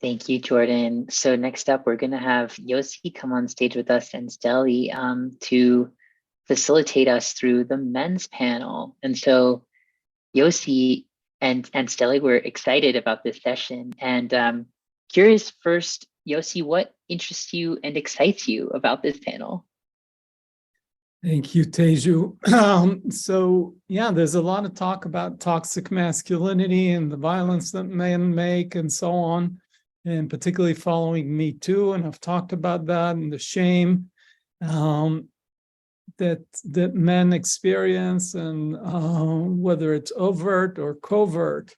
Thank you, Jordan. So next up, we're going to have Yosi come on stage with us and Stelli to facilitate us through the men's panel. And so Yosi and Stelli were excited about this session. And curious first, Yosi, what interests you and excites you about this panel? Thank you, Teju. There's a lot of talk about toxic masculinity and the violence that men make and so on, and particularly following Me Too. And I've talked about that and the shame that men experience, and whether it's overt or covert.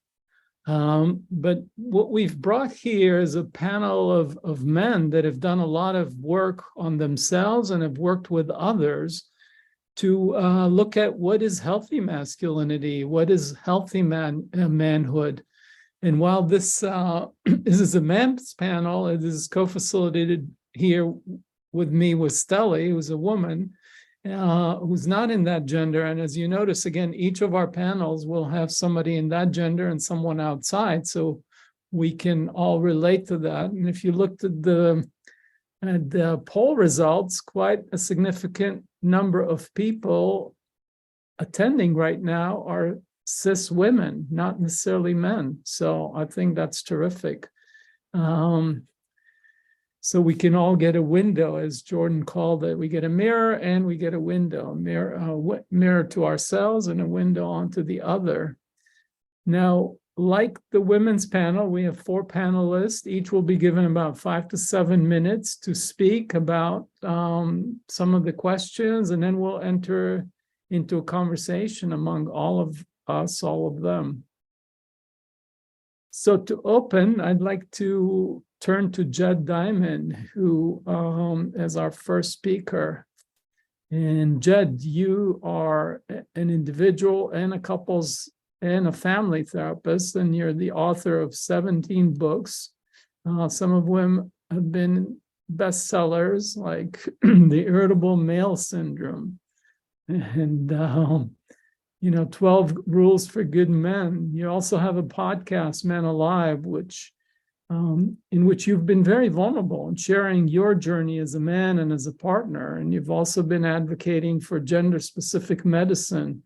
But what we've brought here is a panel of men that have done a lot of work on themselves and have worked with others to look at what is healthy masculinity, what is healthy manhood. And while this is a men's panel, it is co-facilitated here with me with Stelli, who's a woman, who's not in that gender. And as you notice, again, each of our panels will have somebody in that gender and someone outside, so we can all relate to that. And if you looked at the poll results, quite a significant number of people attending right now are cis women, not necessarily men. So I think that's terrific. So we can all get a window, as Jordan called it. We get a mirror and we get a window, mirror to ourselves and a window onto the other. Now, like the women's panel, we have 4 panelists. Each will be given about 5 to 7 minutes to speak about some of the questions, and then we'll enter into a conversation among all of us, all of them. So to open, I'd like to turn to Jed Diamond, who as our first speaker. And Jed, you are an individual and a couples and a family therapist, and you're the author of 17 books, some of them have been bestsellers, like The Irritable Male Syndrome and 12 Rules for Good Men. You also have a podcast, Men Alive, in which you've been very vulnerable and sharing your journey as a man and as a partner. And you've also been advocating for gender-specific medicine,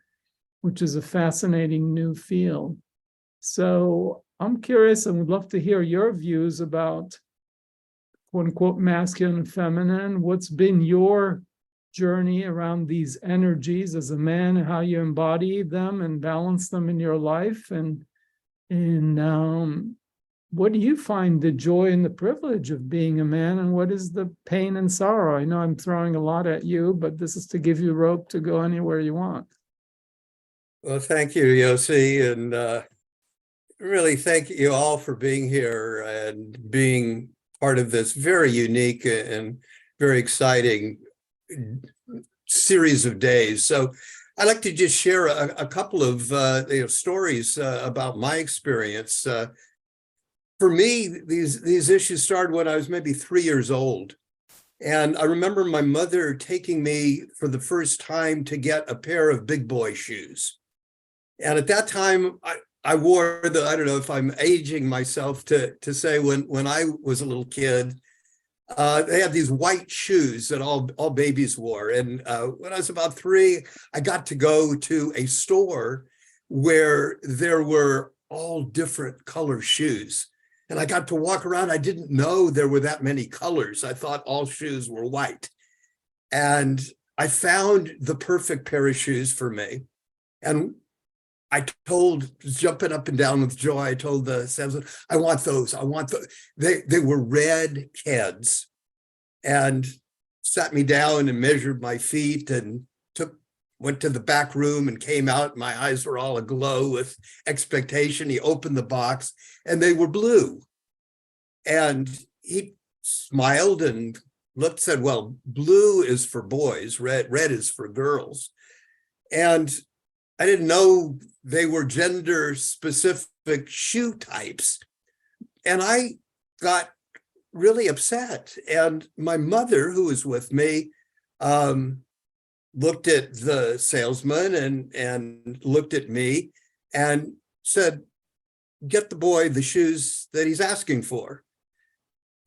which is a fascinating new field. So I'm curious and would love to hear your views about quote unquote masculine and feminine. What's been your journey around these energies as a man, and how you embody them and balance them in your life? And what do you find the joy and the privilege of being a man, and what is the pain and sorrow? I know I'm throwing a lot at you, but this is to give you rope to go anywhere you want. Well, thank you, Yosi, and really thank you all for being here and being part of this very unique and very exciting series of days. So I'd like to just share a couple of stories about my experience. For me, these issues started when I was maybe 3 years old. And I remember my mother taking me for the first time to get a pair of big boy shoes. And at that time, I wore I don't know if I'm aging myself to say when I was a little kid, they had these white shoes that all babies wore. And when I was about 3, I got to go to a store where there were all different color shoes. And I got to walk around. I didn't know there were that many colors. I thought all shoes were white. And I found the perfect pair of shoes for me. And I jumping up and down with joy, I told the salesman, I want those. I want those. They were red Keds, and sat me down and measured my feet and went to the back room and came out. My eyes were all aglow with expectation. He opened the box and they were blue. And he smiled and said, well, blue is for boys, red is for girls. And I didn't know they were gender specific shoe types. And I got really upset. And my mother, who was with me, looked at the salesman and looked at me and said, get the boy the shoes that he's asking for.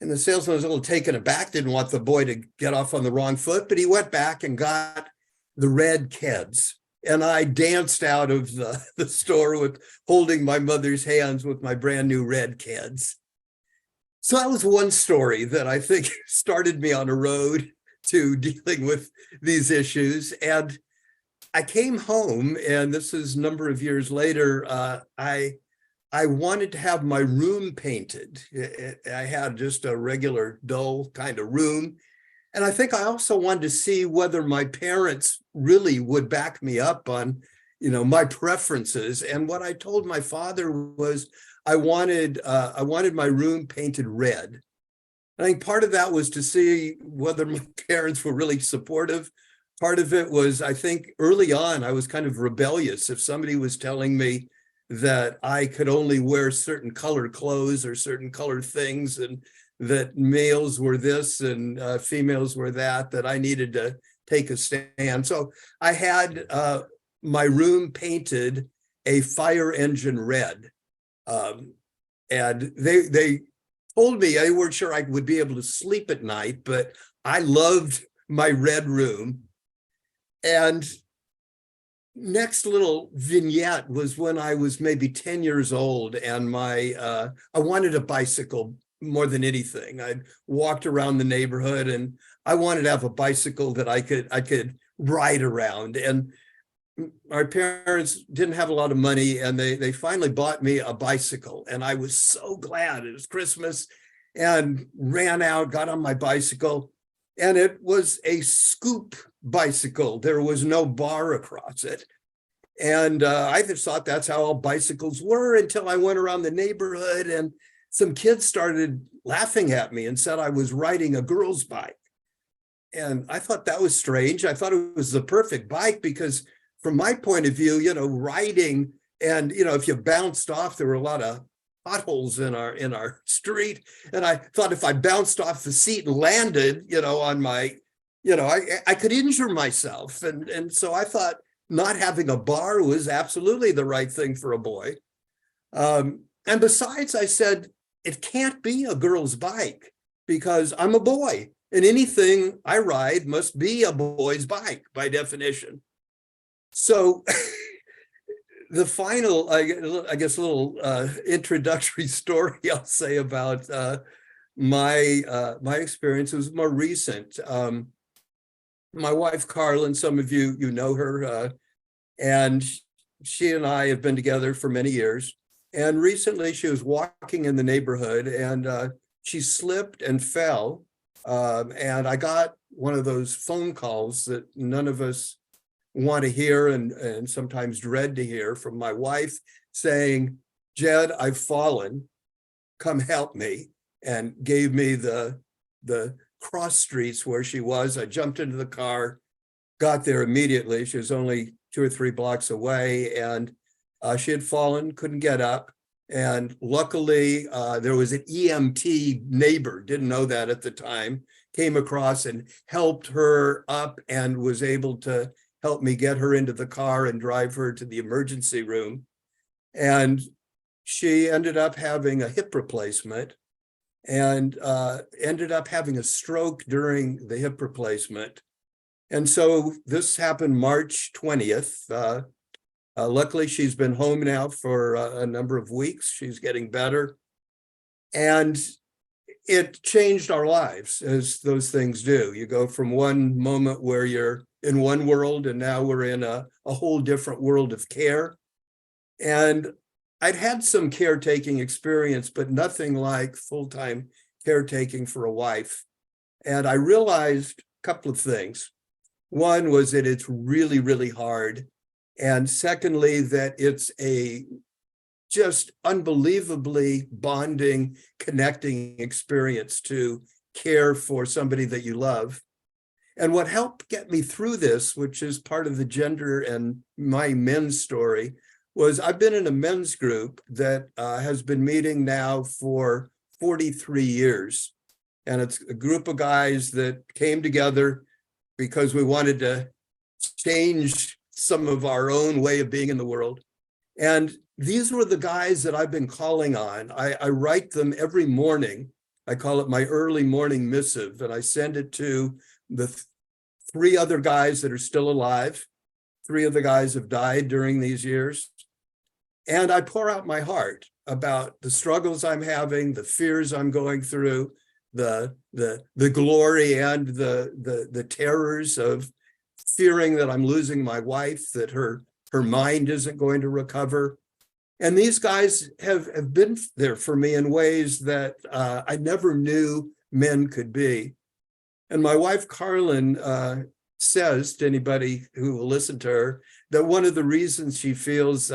And the salesman was a little taken aback, didn't want the boy to get off on the wrong foot, but he went back and got the red Keds. And I danced out of the store with holding my mother's hands with my brand new red Keds. So that was one story that I think started me on a road to dealing with these issues. And I came home, and this is a number of years later, I wanted to have my room painted. I had just a regular dull kind of room. And I think I also wanted to see whether my parents really would back me up on, my preferences. And what I told my father was I wanted my room painted red. I think part of that was to see whether my parents were really supportive. Part of it was, I think early on, I was kind of rebellious. If somebody was telling me that I could only wear certain color clothes or certain color things, and that males were this and females were that I needed to take a stand. So I had my room painted a fire engine red. And they told me they weren't sure I would be able to sleep at night, but I loved my red room. And next little vignette was when I was maybe 10 years old, and I wanted a bicycle more than anything. I walked around the neighborhood, and I wanted to have a bicycle that I could ride around. And my parents didn't have a lot of money, and they finally bought me a bicycle, and I was so glad. It was Christmas, and ran out, got on my bicycle, and it was a scoop bicycle. There was no bar across it. And I just thought that's how all bicycles were, until I went around the neighborhood and some kids started laughing at me and said I was riding a girl's bike. And I thought that was strange. I thought it was the perfect bike because from my point of view, riding, and, if you bounced off, there were a lot of potholes in our street. And I thought if I bounced off the seat and landed, on my, I could injure myself. And so I thought not having a bar was absolutely the right thing for a boy. And besides, I said, it can't be a girl's bike because I'm a boy, and anything I ride must be a boy's bike by definition. So the final, I guess, little introductory story I'll say about my experience was more recent. My wife, Carlin, some of you know her, and she and I have been together for many years. And recently she was walking in the neighborhood, and she slipped and fell. And I got one of those phone calls that none of us want to hear, and sometimes dread to hear, from my wife saying, "Jed, I've fallen, come help me," and gave me the cross streets where she was. I jumped into the car, got there immediately. She was only 2 or 3 blocks away, and she had fallen, couldn't get up. And luckily, there was an EMT neighbor, didn't know that at the time, came across and helped her up and was able to help me get her into the car and drive her to the emergency room. And she ended up having a hip replacement, and ended up having a stroke during the hip replacement. And so this happened March 20th. Luckily, she's been home now for a number of weeks. She's getting better. And it changed our lives, as those things do. You go from one moment where you're in one world, and now we're in a whole different world of care. And I'd had some caretaking experience, but nothing like full-time caretaking for a wife. And I realized a couple of things. One was that it's really, really hard. And secondly, that it's a just unbelievably bonding, connecting experience to care for somebody that you love. And what helped get me through this, which is part of the gender and my men's story, was I've been in a men's group that has been meeting now for 43 years. And it's a group of guys that came together because we wanted to change some of our own way of being in the world. And these were the guys that I've been calling on. I write them every morning. I call it my early morning missive, and I send it to the three other guys that are still alive. Three of the guys have died during these years. And I pour out my heart about the struggles I'm having, the fears I'm going through, the glory and the terrors of fearing that I'm losing my wife, that her mind isn't going to recover. And these guys have been there for me in ways that I never knew men could be. And my wife, Carlin, says to anybody who will listen to her that one of the reasons she feels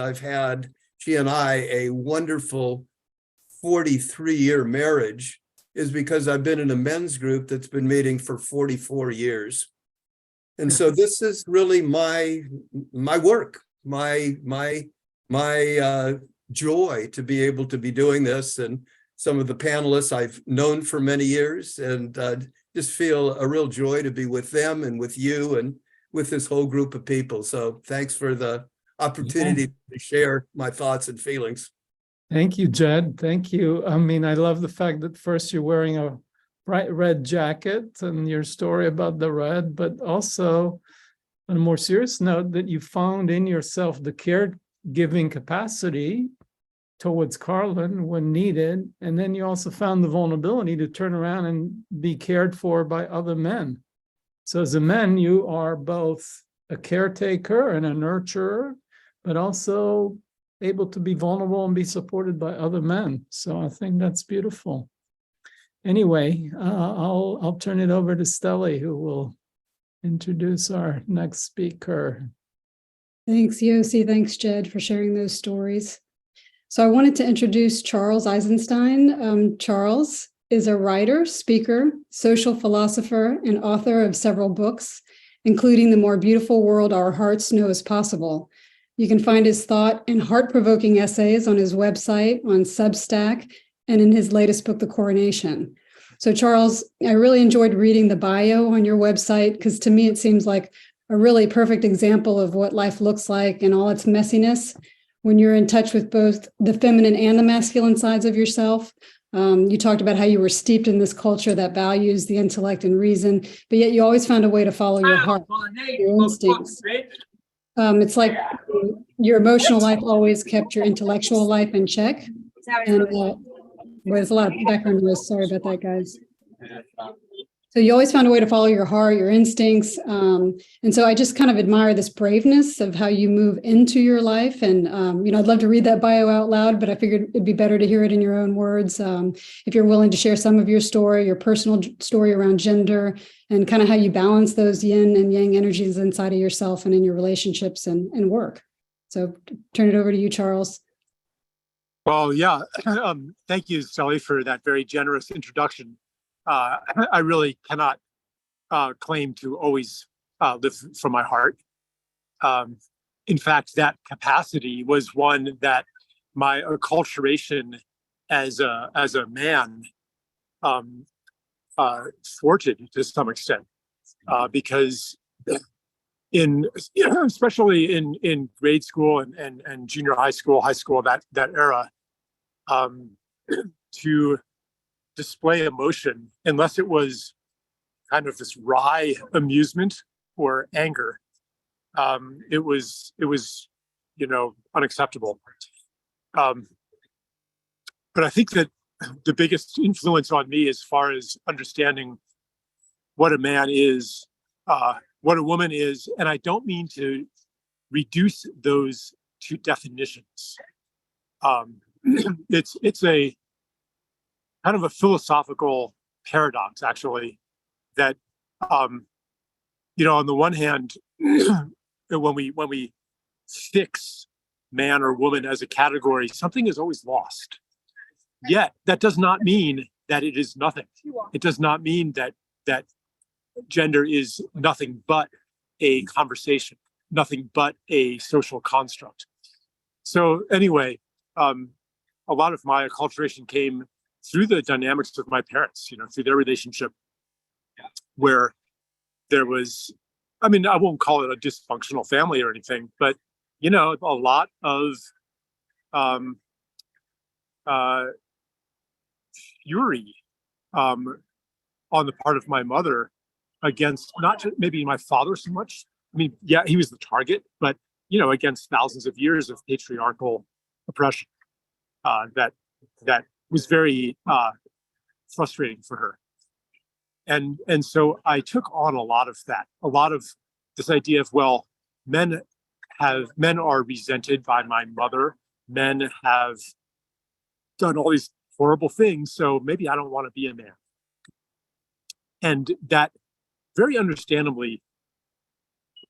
she and I, a wonderful 43-year marriage is because I've been in a men's group that's been meeting for 44 years. And so this is really my work, my joy to be able to be doing this. And some of the panelists I've known for many years, and just feel a real joy to be with them and with you and with this whole group of people. So thanks for the opportunity to share my thoughts and feelings. Thank you, Jed. Thank you. I mean, I love the fact that first you're wearing a bright red jacket and your story about the red, but also on a more serious note that you found in yourself the caregiving capacity towards Carlin when needed. And then you also found the vulnerability to turn around and be cared for by other men. So as a man, you are both a caretaker and a nurturer, but also able to be vulnerable and be supported by other men. So I think that's beautiful. Anyway, I'll turn it over to Stelli, who will introduce our next speaker. Thanks, Yosi. Thanks, Jed, for sharing those stories. So I wanted to introduce Charles Eisenstein. Charles is a writer, speaker, social philosopher, and author of several books, including The More Beautiful World Our Hearts Know Is Possible. You can find his thought and heart-provoking essays on his website, on Substack, and in his latest book, The Coronation. So Charles, I really enjoyed reading the bio on your website because to me it seems like a really perfect example of what life looks like in all its messiness when you're in touch with both the feminine and the masculine sides of yourself. You talked about how you were steeped in this culture that values the intellect and reason, but yet you always found a way to follow your heart, your instincts. It's like your emotional life always kept your intellectual life in check. And there's a lot of background noise. Sorry about that, guys. So you always found a way to follow your heart, your instincts. And so I just kind of admire this braveness of how you move into your life. And, I'd love to read that bio out loud, but I figured it'd be better to hear it in your own words. If you're willing to share some of your story, your personal story around gender, and kind of how you balance those yin and yang energies inside of yourself and in your relationships and work. So turn it over to you, Charles. Well, yeah. Thank you, Stelli, for that very generous introduction. I really cannot claim to always live from my heart. In fact, that capacity was one that my acculturation as a man thwarted to some extent, because especially in grade school and junior high school, that era, to display emotion, unless it was kind of this wry amusement or anger, it was unacceptable. But I think that the biggest influence on me as far as understanding what a man is, what a woman is, and I don't mean to reduce those to definitions. It's a kind of a philosophical paradox, actually, that on the one hand, when we fix man or woman as a category, something is always lost. Yet that does not mean that it is nothing. It does not mean that gender is nothing but a conversation, nothing but a social construct. So anyway, a lot of my acculturation came through the dynamics of my parents, through their relationship, where there was, I won't call it a dysfunctional family or anything, but, a lot of fury on the part of my mother against not just maybe my father so much. I mean, yeah, he was the target, but against thousands of years of patriarchal oppression that was very frustrating for her. And so I took on a lot of this idea of, well, men are resented by my mother. Men have done all these horrible things, so maybe I don't want to be a man. And that very understandably,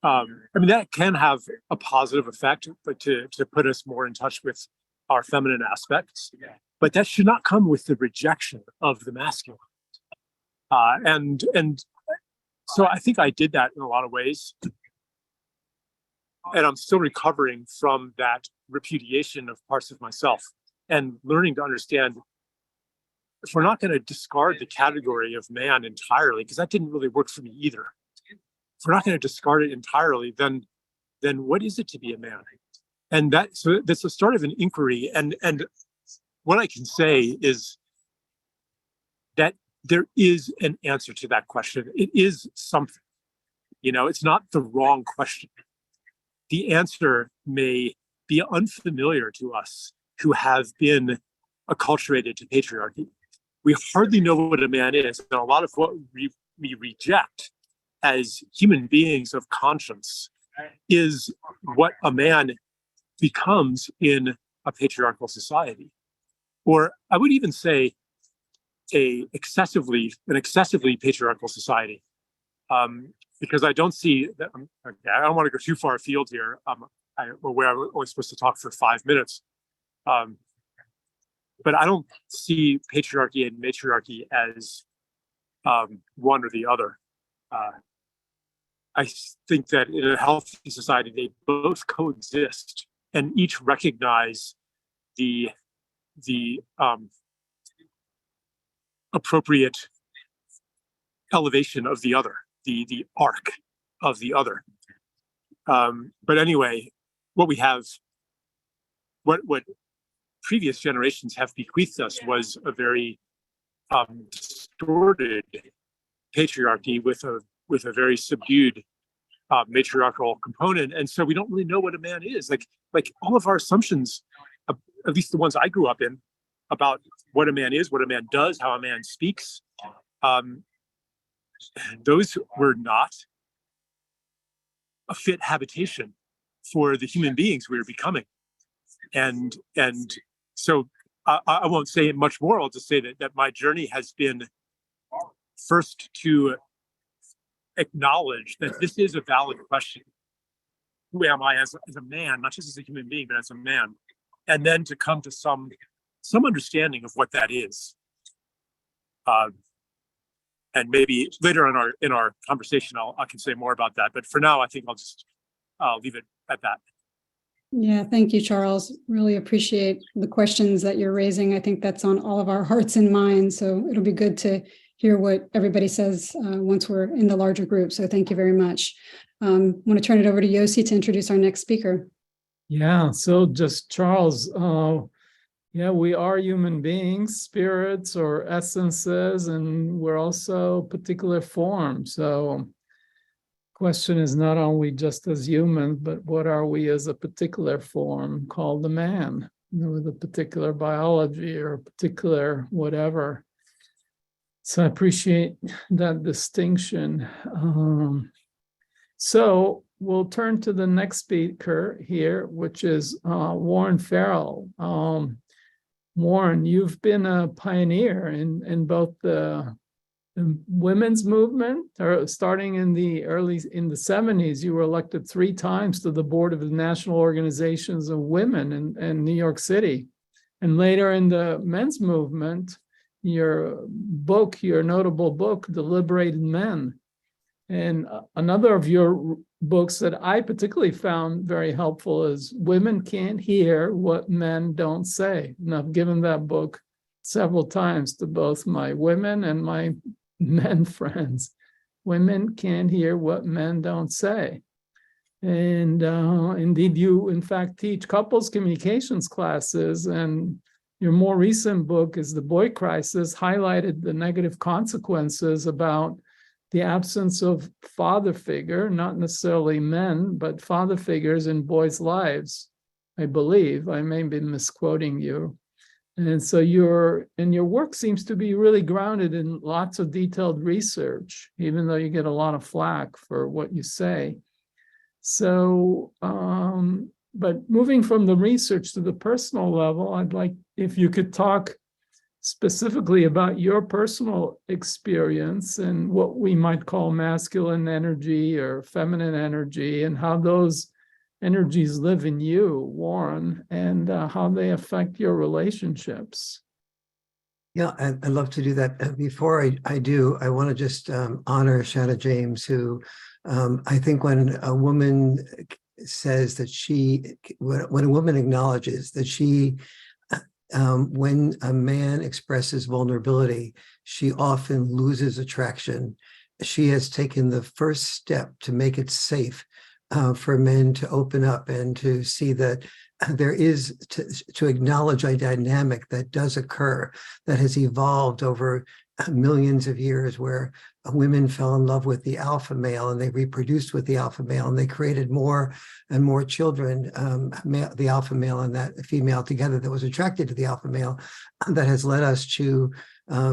that can have a positive effect, but to put us more in touch with our feminine aspects, but that should not come with the rejection of the masculine. And so I think I did that in a lot of ways. And I'm still recovering from that repudiation of parts of myself and learning to understand, if we're not going to discard the category of man entirely, because that didn't really work for me either. If we're not going to discard it entirely, then what is it to be a man? And that's the start of an inquiry. And what I can say is that there is an answer to that question. It is something. It's not the wrong question. The answer may be unfamiliar to us who have been acculturated to patriarchy. We hardly know what a man is. And a lot of what we reject as human beings of conscience is what a man becomes in a patriarchal society. Or I would even say an excessively patriarchal society. Because I don't see that. I don't want to go too far afield here, where I'm only supposed to talk for 5 minutes. But I don't see patriarchy and matriarchy as one or the other. I think that in a healthy society, they both coexist and each recognize the appropriate elevation of the other, the arc of the other. But anyway, what we have, what previous generations have bequeathed us was a very distorted patriarchy with a very subdued matriarchal component, and so we don't really know what a man is. Like all of our assumptions, at least the ones I grew up in, about what a man is, what a man does, how a man speaks, those were not a fit habitation for the human beings we were becoming. And so I won't say much more. I'll just say that my journey has been first to acknowledge that this is a valid question. Who am I as a man, not just as a human being, but as a man? And then to come to some understanding of what that is. And maybe later in our conversation, I can say more about that. But for now, I think I'll leave it at that. Yeah, thank you, Charles. Really appreciate the questions that you're raising. I think that's on all of our hearts and minds. So it'll be good to hear what everybody says once we're in the larger group. So thank you very much. I want to turn it over to Yosi to introduce our next speaker. Yeah, so just Charles, we are human beings, spirits or essences, and we're also particular forms. So question is not only just as humans, but what are we as a particular form called the man, with a particular biology or a particular whatever. So I appreciate that distinction. So we'll turn to the next speaker here, which is Warren Farrell. Warren, you've been a pioneer in both the women's movement, or starting in the 70s. You were elected 3 times to the board of the National Organizations of Women in New York City. And later in the men's movement, your notable book, The Liberated Men. And another of your books that I particularly found very helpful is Women Can't Hear What Men Don't Say. And I've given that book several times to both my women and my men friends. Women can't hear what men don't say. And indeed, you in fact teach couples communications classes, and your more recent book is The Boy Crisis, highlighted the negative consequences about the absence of father figure, not necessarily men, but father figures in boys' lives, I believe. I may be misquoting you. And so your work seems to be really grounded in lots of detailed research, even though you get a lot of flack for what you say. So, but moving from the research to the personal level, I'd like if you could talk specifically about your personal experience and what we might call masculine energy or feminine energy, and how those energies live in you, Warren, and how they affect your relationships. Yeah, I'd love to do that. Before I do, I want to just honor Shanna James, who I think when a woman says that when a woman acknowledges that when a man expresses vulnerability, she often loses attraction. She has taken the first step to make it safe for men to open up and to see that there is to acknowledge a dynamic that does occur, that has evolved over millions of years, where women fell in love with the alpha male and they reproduced with the alpha male and they created more and more children, the alpha male and that female together, that was attracted to the alpha male, that has led us to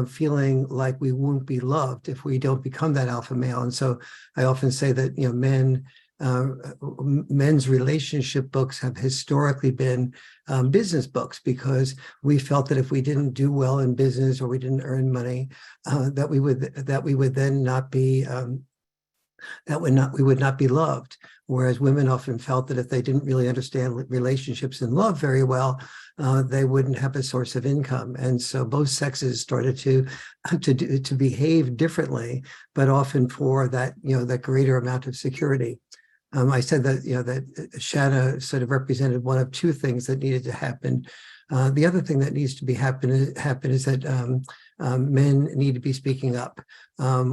feeling like we won't be loved if we don't become that alpha male. And so I often say that, men's relationship books have historically been business books, because we felt that if we didn't do well in business or we didn't earn money, that we would then not be we would not be loved. Whereas women often felt that if they didn't really understand relationships and love very well, they wouldn't have a source of income. And so both sexes started to behave differently, but often for that that greater amount of security. I said that that Shanna sort of represented one of two things that needed to happen. The other thing that needs to happen is that men need to be speaking up.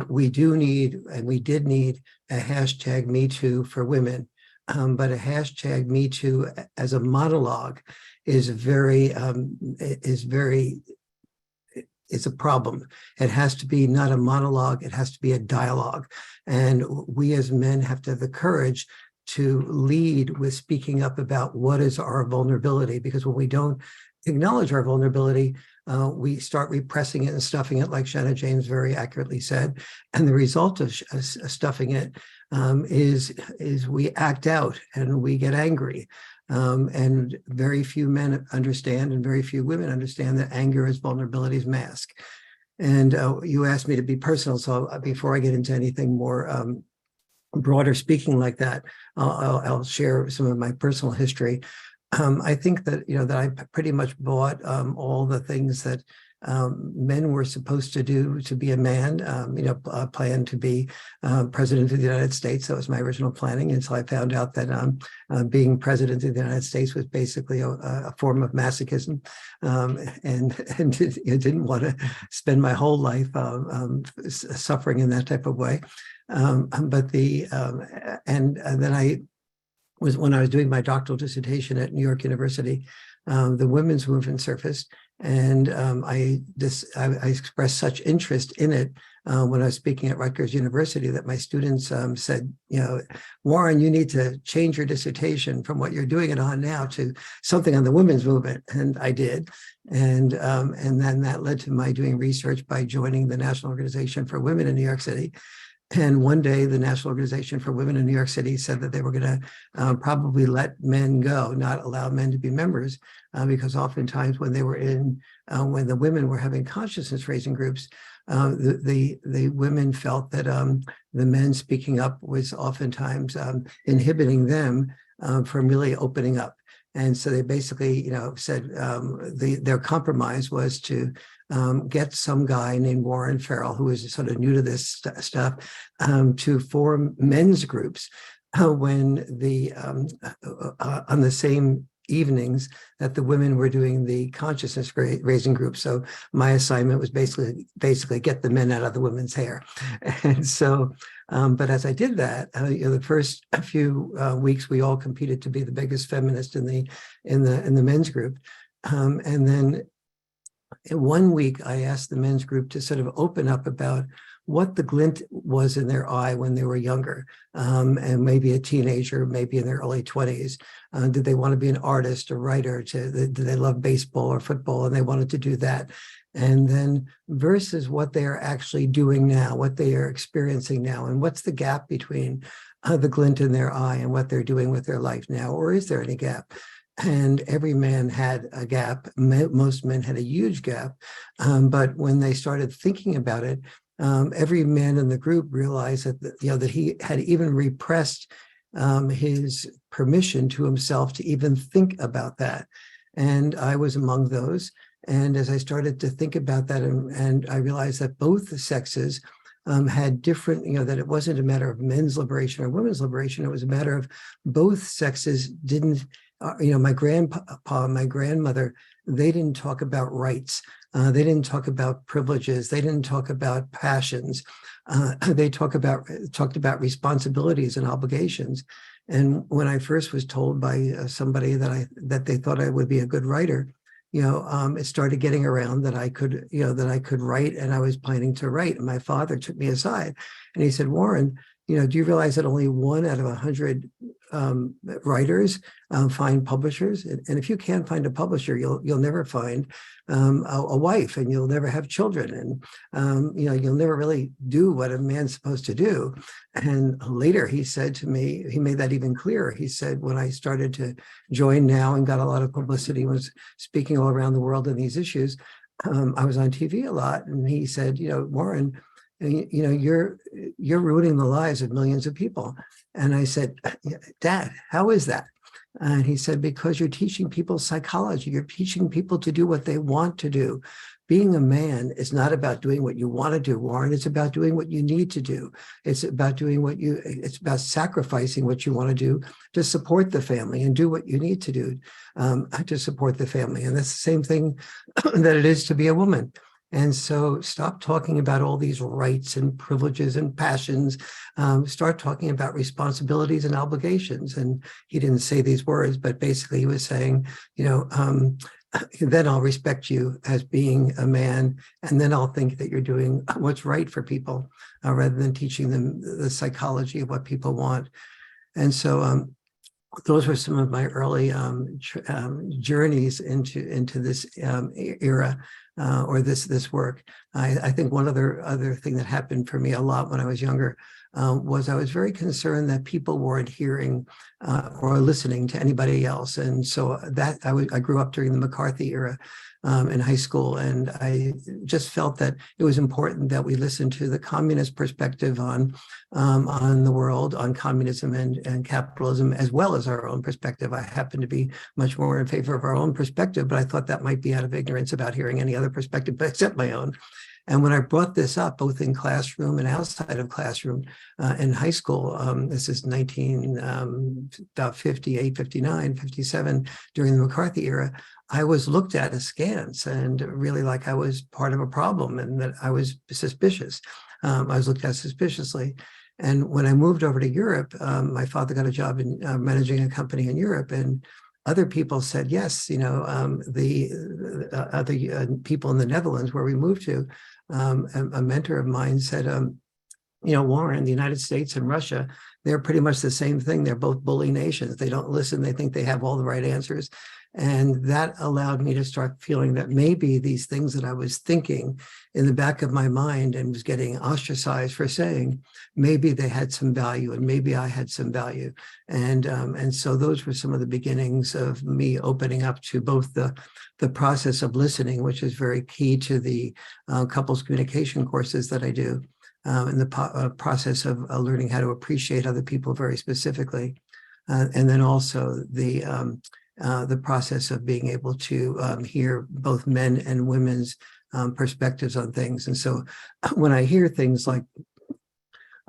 We do need, and we did need, a hashtag Me Too for women, but a hashtag Me Too as a monologue is it's a problem. It has to be not a monologue, it has to be a dialogue. And we as men have to have the courage to lead with speaking up about what is our vulnerability, because when we don't acknowledge our vulnerability, we start repressing it and stuffing it, like Shanna James very accurately said. And the result of stuffing it is we act out and we get angry. And very few men understand, and very few women understand, that anger is vulnerability's mask. And you asked me to be personal, so before I get into anything more broader speaking like that, I'll share some of my personal history. I think that that I pretty much bought all the things that men were supposed to do to be a man. Planned to be president of the United States. That was my original planning, until I found out that being president of the United States was basically a form of masochism, and didn't want to spend my whole life suffering in that type of way. But then I was, when I was doing my doctoral dissertation at New York University, the women's movement surfaced, and I expressed such interest in it when I was speaking at Rutgers University that my students said, Warren, you need to change your dissertation from what you're doing it on now to something on the women's movement, and I did, and then that led to my doing research by joining the National Organization for Women in New York City. And one day, the National Organization for Women in New York City said that they were going to probably let men go, not allow men to be members, because oftentimes when they were when the women were having consciousness raising groups, the women felt that the men speaking up was oftentimes inhibiting them from really opening up. And so they basically, said their compromise was to get some guy named Warren Farrell, who is sort of new to this stuff, to form men's groups when on the same evenings that the women were doing the consciousness raising group. So my assignment was basically get the men out of the women's hair. And so, but as I did that, the first few weeks, we all competed to be the biggest feminist in the men's group. And then in 1 week, I asked the men's group to sort of open up about what the glint was in their eye when they were younger, and maybe a teenager, maybe in their early 20s. Did they want to be an artist or writer? Did they love baseball or football and they wanted to do that? And then versus what they are actually doing now, what they are experiencing now, and what's the gap between the glint in their eye and what they're doing with their life now, or is there any gap? And every man had a gap. Most men had a huge gap. But when they started thinking about it, every man in the group realized that, that he had even repressed his permission to himself to even think about that. And I was among those. And as I started to think about that, and I realized that both the sexes had different, that it wasn't a matter of men's liberation or women's liberation. It was a matter of both sexes didn't, my grandpa, my grandmother, they didn't talk about rights. They didn't talk about privileges. They didn't talk about passions. They talked about responsibilities and obligations. And when I first was told by somebody that they thought I would be a good writer, it started getting around that I could write, and I was planning to write. And my father took me aside and he said, "Warren, do you realize that only 1 out of 100 writers find publishers? And if you can't find a publisher, you'll never find a wife, and you'll never have children, and you'll never really do what a man's supposed to do." And later he said to me, he made that even clearer. He said, when I started to join Now and got a lot of publicity, was speaking all around the world on these issues, I was on TV a lot, and he said, "Warren, you're ruining the lives of millions of people." And I said, "Dad, how is that?" And he said, "Because you're teaching people psychology. You're teaching people to do what they want to do. Being a man is not about doing what you want to do, Warren. It's about doing what you need to do. It's about it's about sacrificing what you want to do to support the family and do what you need to do to support the family." And that's the same thing that it is to be a woman. And so stop talking about all these rights and privileges and passions. Start talking about responsibilities and obligations. And he didn't say these words, but basically he was saying, then I'll respect you as being a man, and then I'll think that you're doing what's right for people, rather than teaching them the psychology of what people want. And so those were some of my early journeys into this era. Or this work. I think one other thing that happened for me a lot when I was younger was I was very concerned that people weren't hearing or listening to anybody else. And so that I grew up during the McCarthy era in high school, and I just felt that it was important that we listen to the communist perspective on the world, on communism and capitalism, as well as our own perspective. I happen to be much more in favor of our own perspective, but I thought that might be out of ignorance about hearing any other perspective except my own. And when I brought this up, both in classroom and outside of classroom in high school, this is 1958, 59, 57, during the McCarthy era, I was looked at askance and really like I was part of a problem and that I was suspicious. I was looked at suspiciously. And when I moved over to Europe, my father got a job in managing a company in Europe, and other people said, yes, the other people in the Netherlands where we moved to, a mentor of mine said, Warren, the United States and Russia, they're pretty much the same thing. They're both bully nations. They don't listen. They think they have all the right answers. And that allowed me to start feeling that maybe these things that I was thinking in the back of my mind and was getting ostracized for saying, maybe they had some value and maybe I had some value. And so those were some of the beginnings of me opening up to both the process of listening, which is very key to the couples communication courses that I do, and the process of learning how to appreciate other people very specifically. And then also the process of being able to hear both men and women's perspectives on things. And so when I hear things like,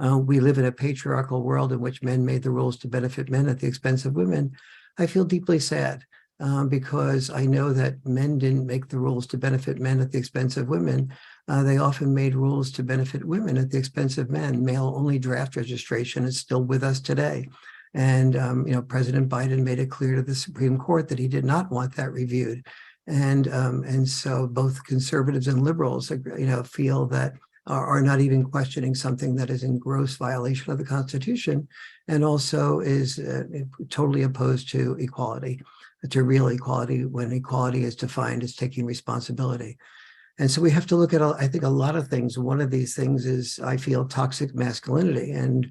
we live in a patriarchal world in which men made the rules to benefit men at the expense of women, I feel deeply sad because I know that men didn't make the rules to benefit men at the expense of women. They often made rules to benefit women at the expense of men. Male-only draft registration is still with us today. And, President Biden made it clear to the Supreme Court that he did not want that reviewed. And so both conservatives and liberals, feel that are not even questioning something that is in gross violation of the Constitution, and also is totally opposed to equality, to real equality, when equality is defined as taking responsibility. And so we have to look at, I think, a lot of things. One of these things is, I feel, toxic masculinity. And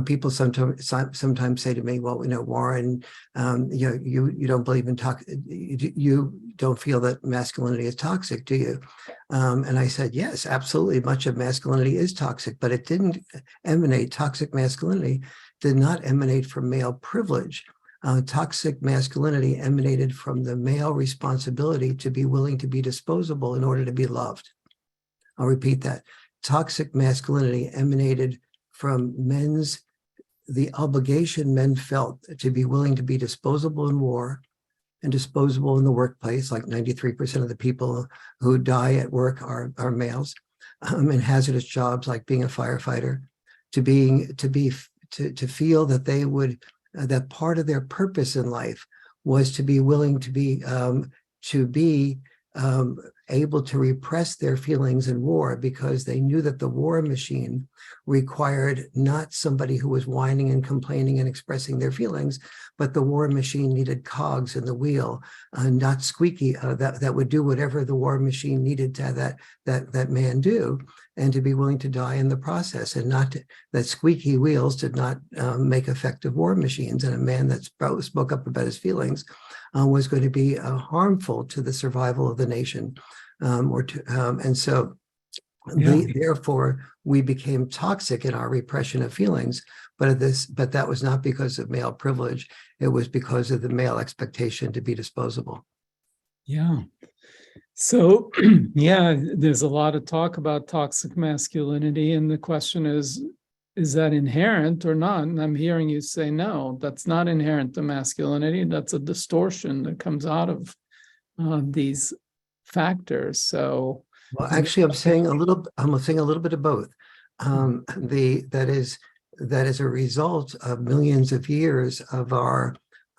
people sometimes say to me, well, Warren, you don't believe in you don't feel that masculinity is toxic, do you? And I said, yes, absolutely. Much of masculinity is toxic, but it didn't emanate. Toxic masculinity did not emanate from male privilege. Toxic masculinity emanated from the male responsibility to be willing to be disposable in order to be loved. I'll repeat that. Toxic masculinity emanated from the obligation men felt to be willing to be disposable in war and disposable in the workplace. Like 93% of the people who die at work are males, in hazardous jobs like being a firefighter, to feel that they would, that part of their purpose in life was to be willing to be able to repress their feelings in war, because they knew that the war machine required not somebody who was whining and complaining and expressing their feelings, but the war machine needed cogs in the wheel, not squeaky, that would do whatever the war machine needed to have that man do, and to be willing to die in the process, and not that squeaky wheels did not make effective war machines. And a man that spoke up about his feelings was going to be harmful to the survival of the nation. Therefore, we became toxic in our repression of feelings. But that was not because of male privilege. It was because of the male expectation to be disposable. Yeah. So, there's a lot of talk about toxic masculinity, and the question is that inherent or not? And I'm hearing you say, no, that's not inherent to masculinity. That's a distortion that comes out of these factors. So, well, actually, I'm saying a little bit of both. That is a result of millions of years of our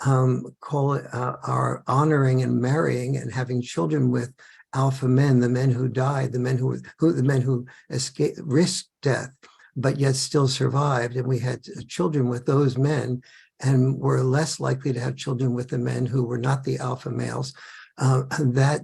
our honoring and marrying and having children with alpha men, the men who died, the men who risked death, but yet still survived. And we had children with those men, and were less likely to have children with the men who were not the alpha males. That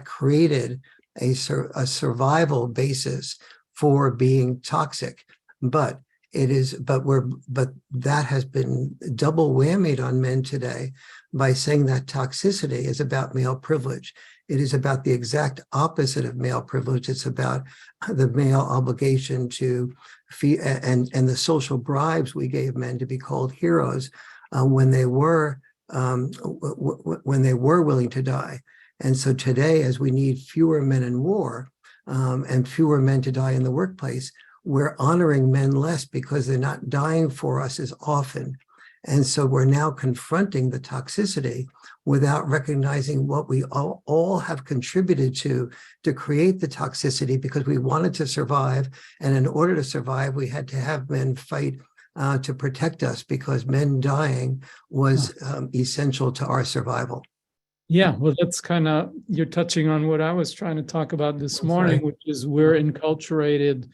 created a survival basis for being toxic. But that has been double whammied on men today by saying that toxicity is about male privilege. It is about the exact opposite of male privilege. It's about the male obligation to feed, and the social bribes we gave men to be called heroes when they were willing to die. And so today, as we need fewer men in war and fewer men to die in the workplace, we're honoring men less because they're not dying for us as often. And so we're now confronting the toxicity without recognizing what we all have contributed to create the toxicity, because we wanted to survive. And in order to survive, we had to have men fight to protect us, because men dying was essential to our survival. Yeah, well, that's you're touching on what I was trying to talk about this morning, which is we're enculturated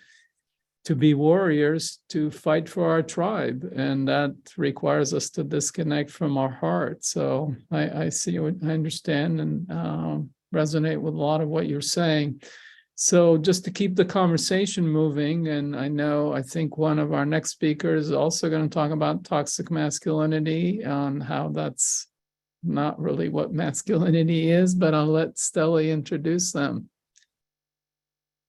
to be warriors, to fight for our tribe, and that requires us to disconnect from our heart. So I see what I understand and resonate with a lot of what you're saying. So just to keep the conversation moving, and I think one of our next speakers is also going to talk about toxic masculinity, on how that's not really what masculinity is, but I'll let Stelli introduce them.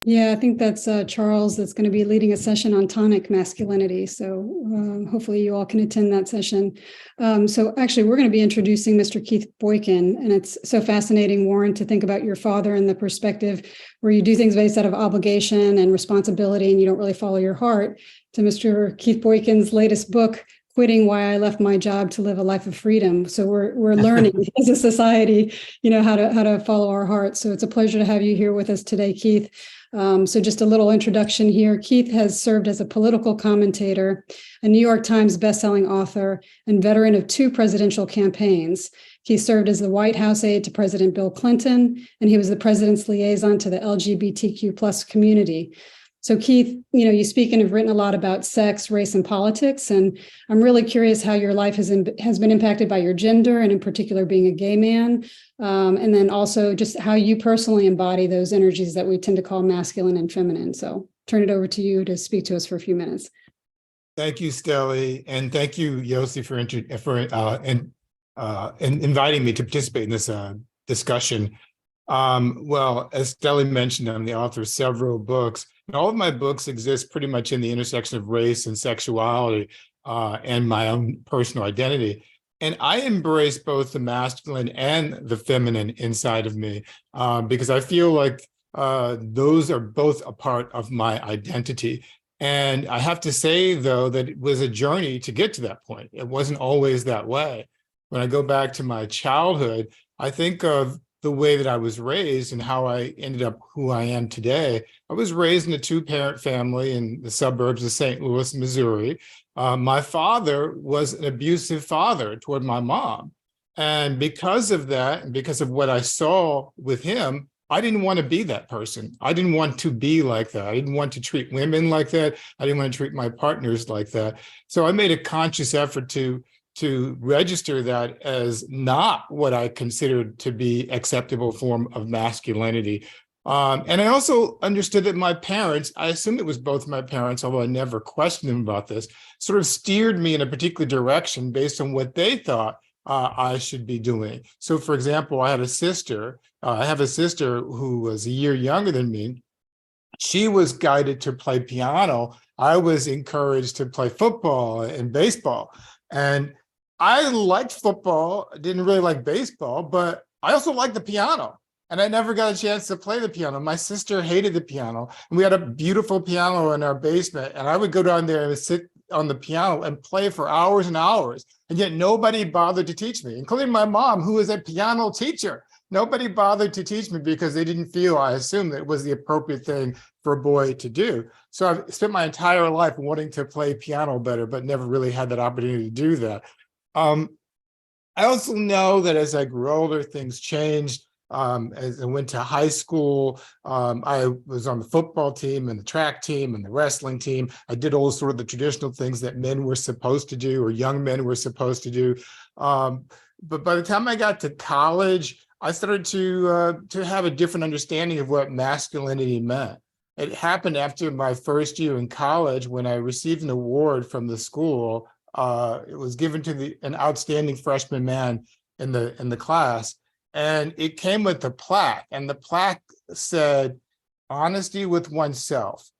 Yeah, I think that's Charles that's going to be leading a session on tonic masculinity. So hopefully you all can attend that session. So actually, we're going to be introducing Mr. Keith Boykin. And it's so fascinating, Warren, to think about your father in the perspective where you do things based out of obligation and responsibility, and you don't really follow your heart, to Mr. Keith Boykin's latest book, quitting why I left my job to live a life of freedom. So we're learning as a society, how to follow our hearts. So it's a pleasure to have you here with us today, Keith. So just a little introduction here. Keith has served as a political commentator, a New York Times bestselling author, and veteran of 2 presidential campaigns. He served as the White House aide to President Bill Clinton, and he was the president's liaison to the LGBTQ plus community. So Keith, you speak and have written a lot about sex, race, and politics, and I'm really curious how your life has been impacted by your gender, and in particular being a gay man, and then also just how you personally embody those energies that we tend to call masculine and feminine. So turn it over to you to speak to us for a few minutes. Thank you, Stelli, and thank you, Yosi, for inviting me to participate in this discussion. Well, as Stelli mentioned, I'm the author of several books. And all of my books exist pretty much in the intersection of race and sexuality and my own personal identity. And I embrace both the masculine and the feminine inside of me because I feel like those are both a part of my identity. And I have to say, though, that it was a journey to get to that point. It wasn't always that way. When I go back to my childhood, I think of the way that I was raised and how I ended up who I am today. I was raised in a 2-parent family in the suburbs of St. Louis, Missouri. My father was an abusive father toward my mom. And because of that, and because of what I saw with him, I didn't want to be that person. I didn't want to be like that. I didn't want to treat women like that. I didn't want to treat my partners like that. So I made a conscious effort to register that as not what I considered to be acceptable form of masculinity. And I also understood that my parents, I assume it was both my parents, although I never questioned them about this, sort of steered me in a particular direction based on what they thought I should be doing. So for example, I have a sister who was a year younger than me. She was guided to play piano. I was encouraged to play football and baseball. And I liked football, didn't really like baseball, but I also liked the piano. And I never got a chance to play the piano. My sister hated the piano. And we had a beautiful piano in our basement. And I would go down there and sit on the piano and play for hours and hours. And yet nobody bothered to teach me, including my mom, who was a piano teacher. Nobody bothered to teach me because they didn't feel, I assumed, that it was the appropriate thing for a boy to do. So I've spent my entire life wanting to play piano better, but never really had that opportunity to do that. I also know that as I grew older, things changed. As I went to high school, I was on the football team and the track team and the wrestling team. I did all sort of the traditional things that men were supposed to do or young men were supposed to do. But by the time I got to college, I started to have a different understanding of what masculinity meant. It happened after my first year in college when I received an award from the school. It was given to an outstanding freshman man in the class. And it came with a plaque, and the plaque said, honesty with oneself,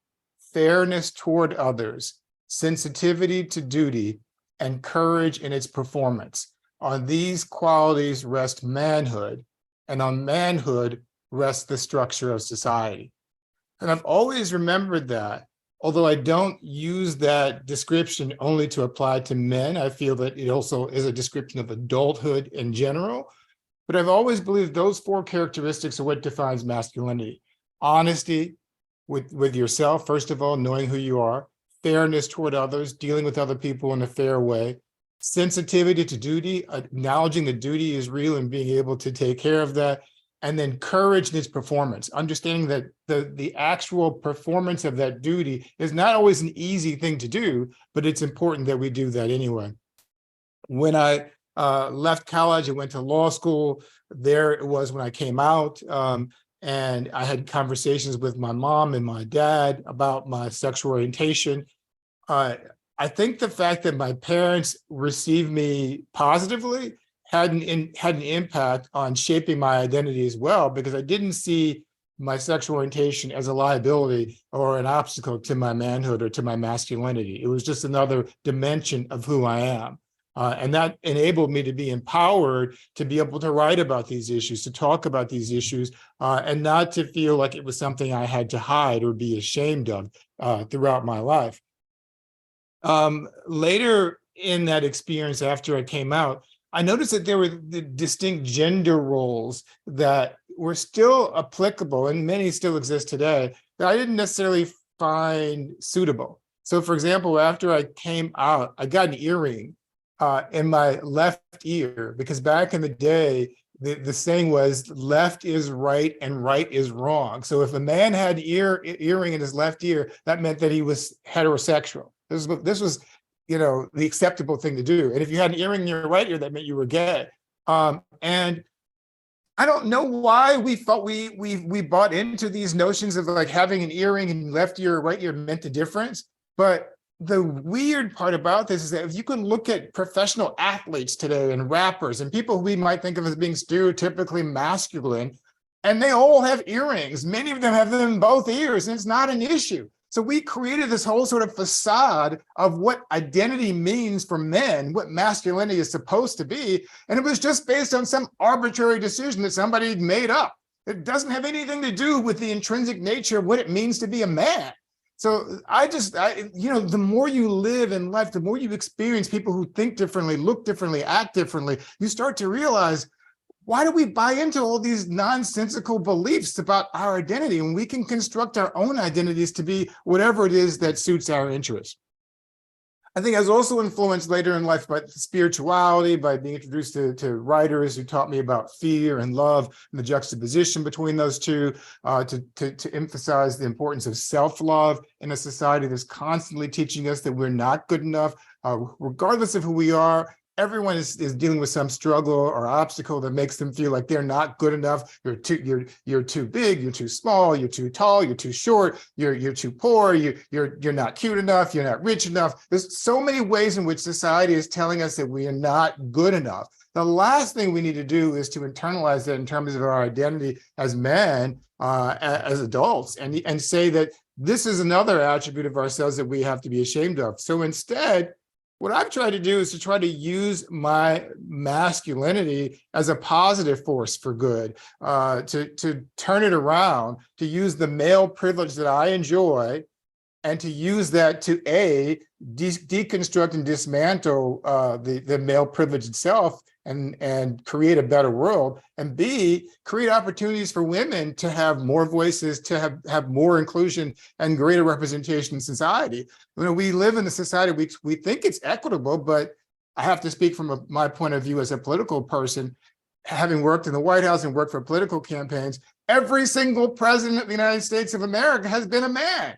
fairness toward others, sensitivity to duty, and courage in its performance. On these qualities rest manhood, and on manhood rests the structure of society. And I've always remembered that, although I don't use that description only to apply to men. I feel that it also is a description of adulthood in general. But I've always believed those 4 characteristics are what defines masculinity. Honesty with yourself, first of all, knowing who you are. Fairness toward others, dealing with other people in a fair way. Sensitivity to duty, acknowledging the duty is real and being able to take care of that. And then courage in its performance, understanding that the actual performance of that duty is not always an easy thing to do, but it's important that we do that anyway. When I left college, I went to law school. There it was when I came out, and I had conversations with my mom and my dad about my sexual orientation. I think the fact that my parents received me positively had an impact on shaping my identity as well, because I didn't see my sexual orientation as a liability or an obstacle to my manhood or to my masculinity. It was just another dimension of who I am. And that enabled me to be empowered to be able to write about these issues, to talk about these issues, and not to feel like it was something I had to hide or be ashamed of throughout my life. Later in that experience after I came out, I noticed that there were the distinct gender roles that were still applicable, and many still exist today, that I didn't necessarily find suitable. So for example, after I came out, I got an earring in my left ear, because back in the day, the saying was left is right and right is wrong. So if a man had earring in his left ear, that meant that he was heterosexual. This was, you know, the acceptable thing to do. And if you had an earring in your right ear, that meant you were gay. And I don't know why we thought we bought into these notions of like having an earring in left ear or right ear meant a difference. But the weird part about this is that if you can look at professional athletes today and rappers and people who we might think of as being stereotypically masculine, and they all have earrings. Many of them have them in both ears, and it's not an issue. So we created this whole sort of facade of what identity means for men, what masculinity is supposed to be. And it was just based on some arbitrary decision that somebody made up. It doesn't have anything to do with the intrinsic nature of what it means to be a man. So you know, the more you live in life, the more you experience people who think differently, look differently, act differently, you start to realize, why do we buy into all these nonsensical beliefs about our identity when we can construct our own identities to be whatever it is that suits our interests? I think I was also influenced later in life by spirituality, by being introduced to writers who taught me about fear and love and the juxtaposition between those two, to emphasize the importance of self-love in a society that's constantly teaching us that we're not good enough, regardless of who we are. Everyone is dealing with some struggle or obstacle that makes them feel like they're not good enough. You're too big, you're too small, you're too tall, you're too short, you're too poor, you're not cute enough, you're not rich enough. There's so many ways in which society is telling us that we are not good enough. The last thing we need to do is to internalize that in terms of our identity as men, as adults, and say that this is another attribute of ourselves that we have to be ashamed of. So instead, what I've tried to do is to try to use my masculinity as a positive force for good, to turn it around, to use the male privilege that I enjoy, and to use that to A, deconstruct and dismantle the male privilege itself and create a better world, and B, create opportunities for women to have more voices, to have more inclusion and greater representation in society. You know, we live in a society, we think it's equitable, but I have to speak from my point of view as a political person, having worked in the White House and worked for political campaigns. Every single president of the United States of America has been a man.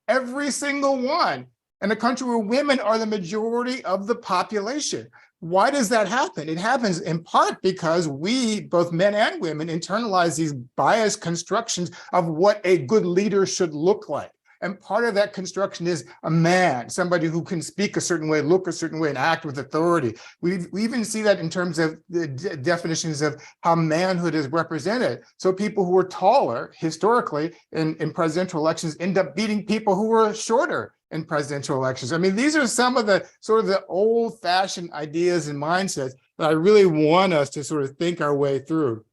Every single one. In a country where women are the majority of the population. Why does that happen? It happens in part because we, both men and women, internalize these biased constructions of what a good leader should look like. And part of that construction is a man, somebody who can speak a certain way, look a certain way, and act with authority. We even see that in terms of the definitions of how manhood is represented. So people who are taller, historically, in presidential elections, end up beating people who were shorter in presidential elections. I mean, these are some of the sort of the old-fashioned ideas and mindsets that I really want us to sort of think our way through.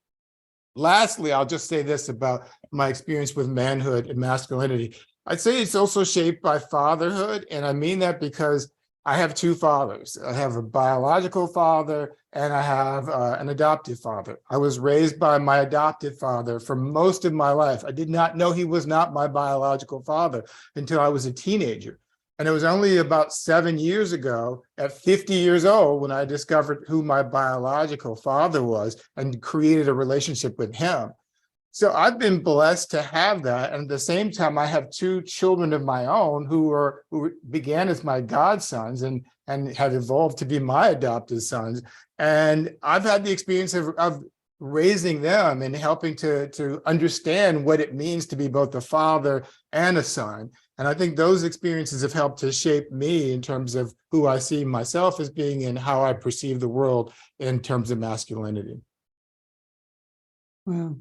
Lastly, I'll just say this about my experience with manhood and masculinity. I'd say it's also shaped by fatherhood, and I mean that because I have two fathers. I have a biological father and I have an adoptive father. I was raised by my adoptive father for most of my life. I did not know he was not my biological father until I was a teenager. And it was only about 7 years ago, at 50 years old, when I discovered who my biological father was and created a relationship with him. So I've been blessed to have that. And at the same time, I have two children of my own who began as my godsons and have evolved to be my adopted sons. And I've had the experience of raising them and helping to understand what it means to be both a father and a son. And I think those experiences have helped to shape me in terms of who I see myself as being and how I perceive the world in terms of masculinity. Wow.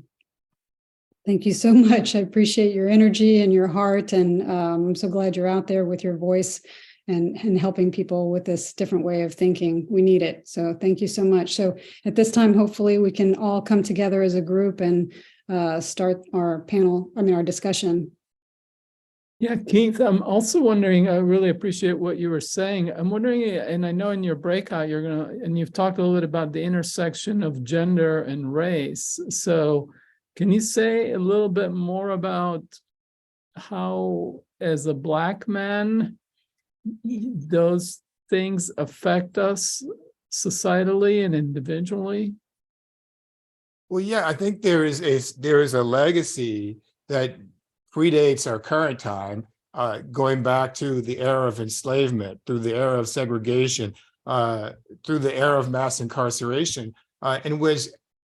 Thank you so much. I appreciate your energy and your heart, and I'm so glad you're out there with your voice and helping people with this different way of thinking. We need it. So thank you so much. So at this time, hopefully we can all come together as a group and start our discussion. Yeah, Keith, I'm also wondering, I really appreciate what you were saying. I'm wondering, and I know in your breakout, and you've talked a little bit about the intersection of gender and race. So can you say a little bit more about how, as a Black man, those things affect us societally and individually? Well, yeah, I think there is a legacy that predates our current time, going back to the era of enslavement, through the era of segregation, through the era of mass incarceration, in which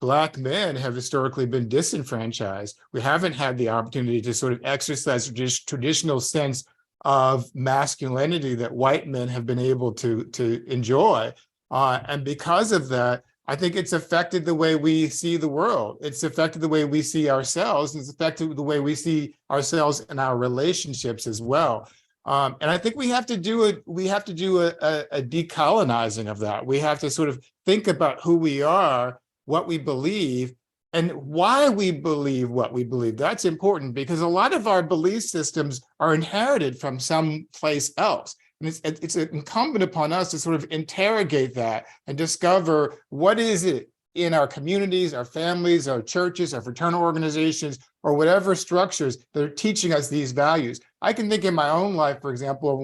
Black men have historically been disenfranchised. We haven't had the opportunity to sort of exercise this traditional sense of masculinity that white men have been able to enjoy. And because of that, I think it's affected the way we see the world. It's affected the way we see ourselves. It's affected the way we see ourselves in our relationships as well. And I think we have to do a decolonizing of that. We have to sort of think about who we are, what we believe, and why we believe what we believe. That's important because a lot of our belief systems are inherited from someplace else. And it's incumbent upon us to sort of interrogate that and discover what is it in our communities, our families, our churches, our fraternal organizations, or whatever structures that are teaching us these values. I can think in my own life, for example, of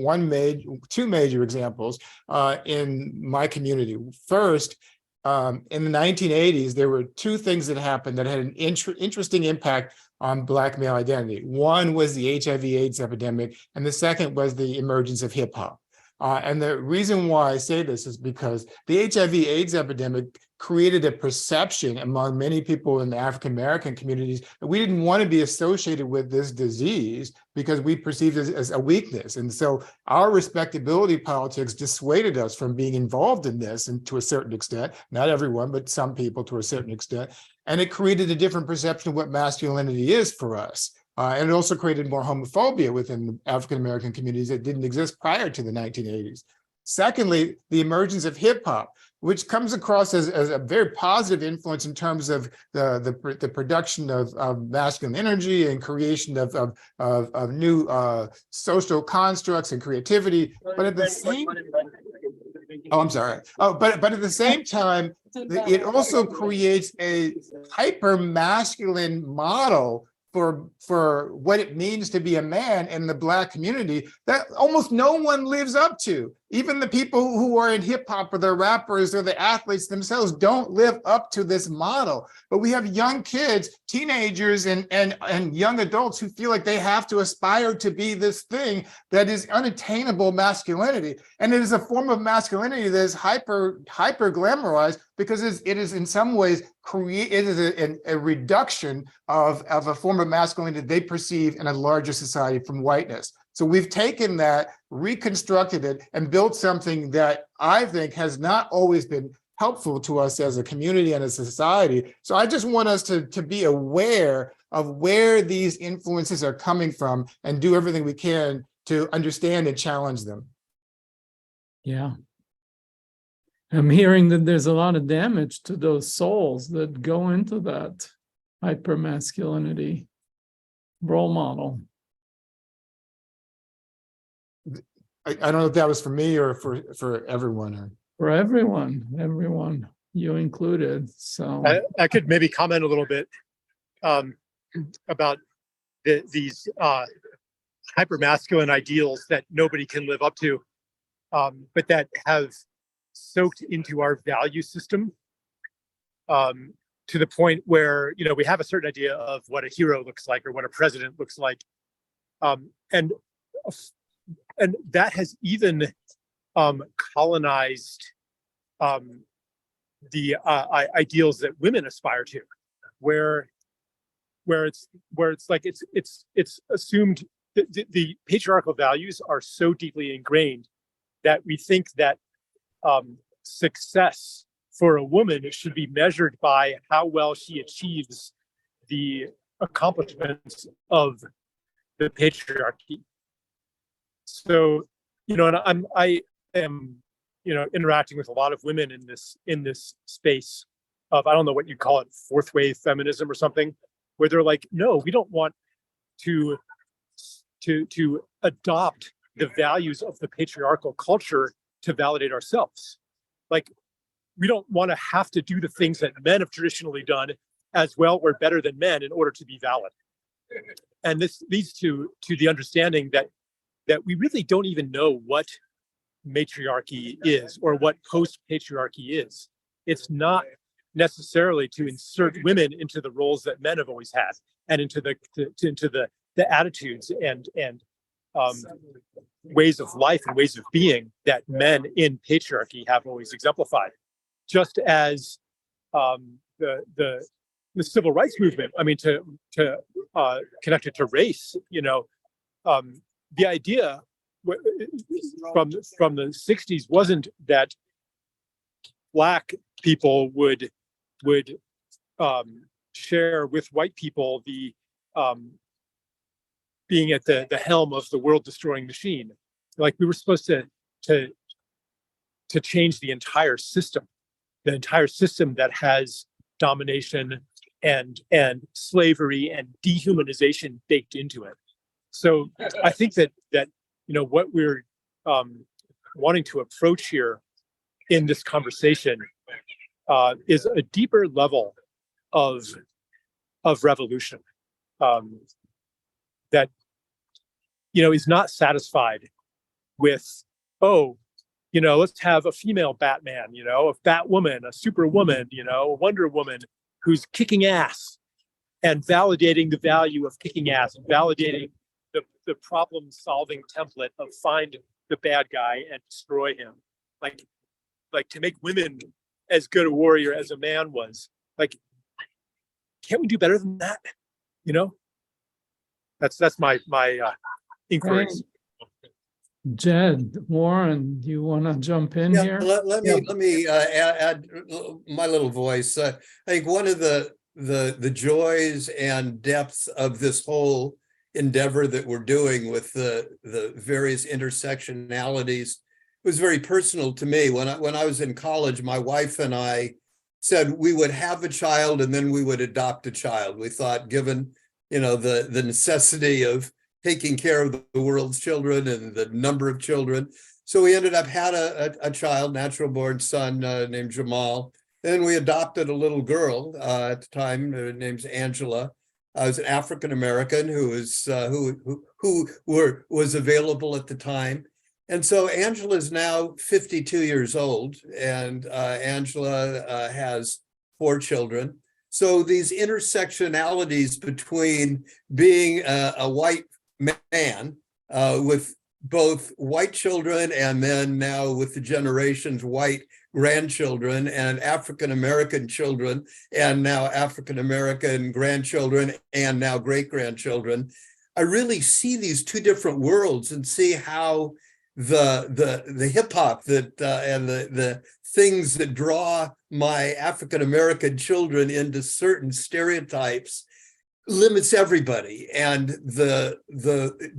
two major examples in my community. First, in the 1980s, there were two things that happened that had an interesting impact on Black male identity. One was the HIV/AIDS epidemic, and the second was the emergence of hip hop. And the reason why I say this is because the HIV/AIDS epidemic created a perception among many people in the African-American communities that we didn't want to be associated with this disease because we perceived it as a weakness. And so our respectability politics dissuaded us from being involved in this, and to a certain extent, not everyone, but some people to a certain extent. And it created a different perception of what masculinity is for us. And it also created more homophobia within the African-American communities that didn't exist prior to the 1980s. Secondly, the emergence of hip hop, which comes across as a very positive influence in terms of the production of masculine energy and creation of new social constructs and creativity. But at the same, but at the same time, it also creates a hyper masculine model for what it means to be a man in the Black community that almost no one lives up to. Even the people who are in hip hop or the rappers or the athletes themselves don't live up to this model. But we have young kids, teenagers, and young adults who feel like they have to aspire to be this thing that is unattainable masculinity. And it is a form of masculinity that is hyper glamorized because it is in some ways a reduction of a form of masculinity that they perceive in a larger society from whiteness. So we've taken that, reconstructed it, and built something that I think has not always been helpful to us as a community and a society. So I just want us to be aware of where these influences are coming from and do everything we can to understand and challenge them. Yeah. I'm hearing that there's a lot of damage to those souls that go into that hypermasculinity role model. I don't know if that was for me or for everyone. For everyone, you included. So I could maybe comment a little bit about these hypermasculine ideals that nobody can live up to, but that have soaked into our value system to the point where, you know, we have a certain idea of what a hero looks like or what a president looks like, and that has even colonized the ideals that women aspire to, where it's like it's assumed that the patriarchal values are so deeply ingrained that we think that success for a woman should be measured by how well she achieves the accomplishments of the patriarchy. So, you know, and I am, you know, interacting with a lot of women in this space of, I don't know what you call it, fourth wave feminism or something, where they're like, no, we don't want to to adopt the values of the patriarchal culture to validate ourselves. Like, we don't want to have to do the things that men have traditionally done as well or better than men in order to be valid. And this leads to the understanding that we really don't even know what matriarchy is or what post-patriarchy is. It's not necessarily to insert women into the roles that men have always had and into the attitudes and ways of life and ways of being that men in patriarchy have always exemplified. Just as the civil rights movement, I mean, to connect it to race, the idea from the 60s wasn't that Black people would share with white people the being at the helm of the world-destroying machine. Like, we were supposed to change the entire system that has domination and slavery and dehumanization baked into it. So I think that what we're wanting to approach here in this conversation is a deeper level of revolution that is not satisfied with, let's have a female Batman, a Batwoman, a Superwoman, a Wonder Woman who's kicking ass and validating the value of kicking ass and validating the problem-solving template of find the bad guy and destroy him. Like to make women as good a warrior as a man was. Like, can't we do better than that? That's my inquiries. Jed, Warren, you want to jump in here? Let me add my little voice. I think one of the joys and depths of this whole endeavor that we're doing with the various intersectionalities was very personal to me. When I was in college, my wife and I said we would have a child and then we would adopt a child. We thought, given the necessity of taking care of the world's children and the number of children. So we ended up had a child, natural born son named Jamal. Then we adopted a little girl at the time named Angela. I was an African American who was available at the time. And so Angela is now 52 years old, and Angela has 4 children. So these intersectionalities between being a white man with both white children and then now with the generations white grandchildren and African-American children and now African-American grandchildren and now great-grandchildren. I really see these two different worlds and see how the hip hop that and the things that draw my African-American children into certain stereotypes limits everybody, and the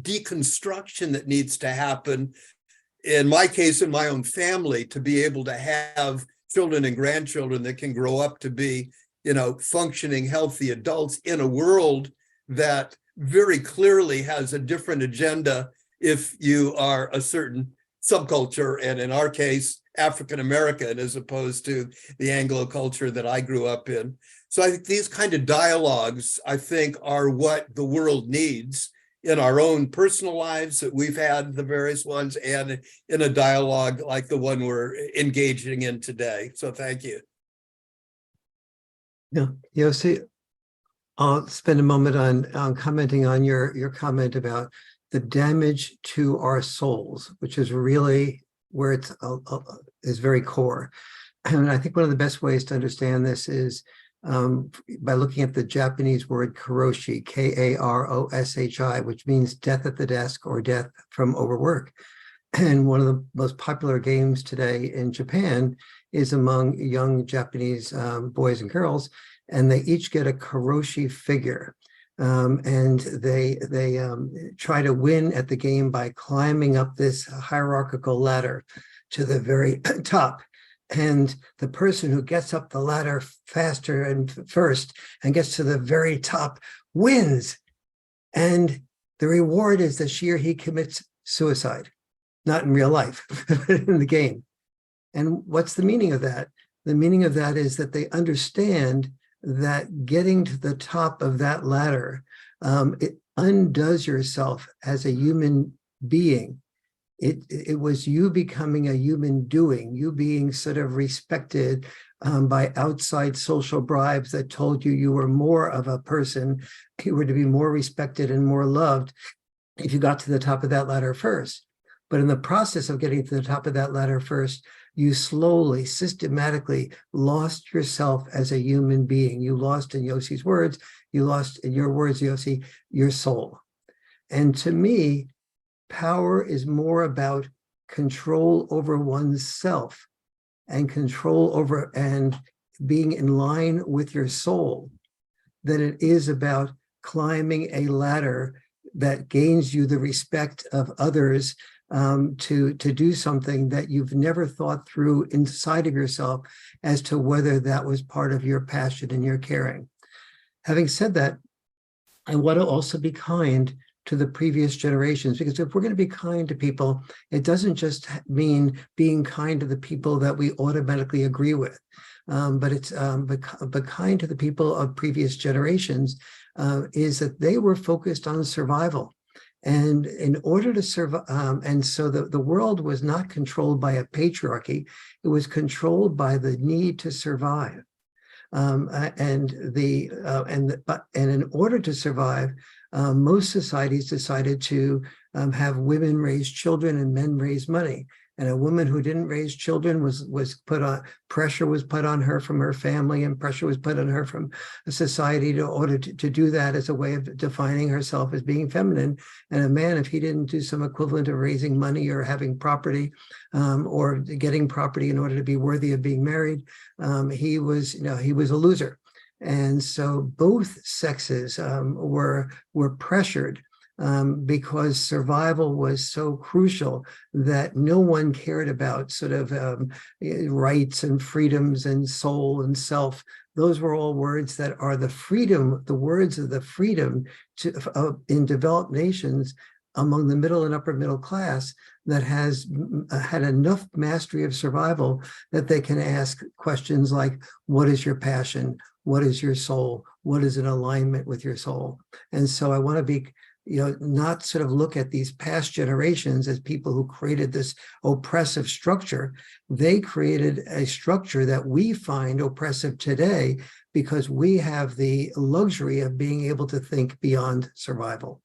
deconstruction that needs to happen, in my case, in my own family, to be able to have children and grandchildren that can grow up to be, functioning, healthy adults in a world that very clearly has a different agenda if you are a certain subculture, and in our case, African American, as opposed to the Anglo culture that I grew up in. So I think these kind of dialogues, I think, are what the world needs in our own personal lives that we've had, the various ones, and in a dialogue like the one we're engaging in today. So thank you. Yeah, Yosi, I'll spend a moment on commenting on your comment about the damage to our souls, which is really where it's is very core. And I think one of the best ways to understand this is by looking at the Japanese word karoshi, K-A-R-O-S-H-I, which means death at the desk or death from overwork. And one of the most popular games today in Japan is among young Japanese boys and girls, and they each get a karoshi figure. And they try to win at the game by climbing up this hierarchical ladder to the very top. And the person who gets up the ladder faster and first and gets to the very top wins. And The reward is that she or he commits suicide, not in real life, but in the game. And what's the meaning of that? The meaning of that is that they understand that getting to the top of that ladder, it undoes yourself as a human being. It was you becoming a human doing, you being sort of respected by outside social bribes that told you you were more of a person, you were to be more respected and more loved if you got to the top of that ladder first. But in the process of getting to the top of that ladder first, you slowly, systematically lost yourself as a human being. You lost, in Yosi's words, you lost, in your words, Yosi, your soul. And to me, power is more about control over oneself and control over and being in line with your soul than it is about climbing a ladder that gains you the respect of others to do something that you've never thought through inside of yourself as to whether that was part of your passion and your caring. Having said that, I want to also be kind to the previous generations, because if we're going to be kind to people, it doesn't just mean being kind to the people that we automatically agree with, but it's but kind to the people of previous generations is that they were focused on survival. And in order to survive, and so the world was not controlled by a patriarchy, it was controlled by the need to survive. And in order to survive, most societies decided to have women raise children and men raise money. And a woman who didn't raise children was put on, pressure was put on her from her family, and pressure was put on her from a society in order to do that as a way of defining herself as being feminine. And a man, if he didn't do some equivalent of raising money or having property or getting property in order to be worthy of being married, he was a loser. And so both sexes were pressured because survival was so crucial that no one cared about sort of rights and freedoms and soul and self. Those were all words that are the freedom, the words of the freedom in developed nations among the middle and upper middle class that has had enough mastery of survival that they can ask questions like, what is your passion? What is your soul? What is in alignment with your soul? And so I want to be, not sort of look at these past generations as people who created this oppressive structure. They created a structure that we find oppressive today because we have the luxury of being able to think beyond survival.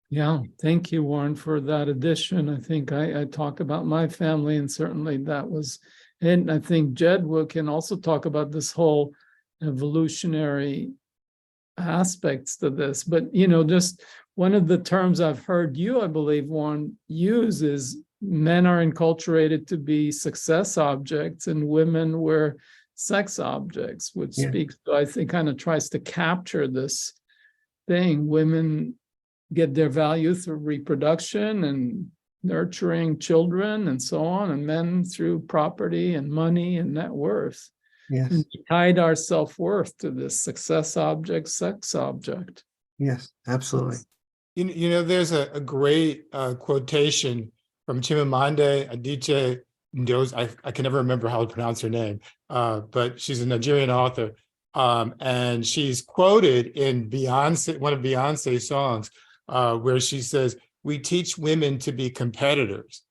Yeah, thank you, Warren, for that addition. I think I talked about my family, and certainly that was, and I think Jed can also talk about this whole evolutionary aspects to this. But, just one of the terms I've heard you, I believe, Warren, use is men are enculturated to be success objects and women were sex objects, which speaks to, I think, kind of tries to capture this thing. Women get their value through reproduction and nurturing children and so on, and men through property and money and net worth. Yes. And we tied our self-worth to this success object, sex object. Yes, absolutely. There's a great quotation from Chimamanda Adichie Ngozi. I can never remember how to pronounce her name, but she's a Nigerian author. And she's quoted in one of Beyonce's songs, where she says, "We teach women to be competitors,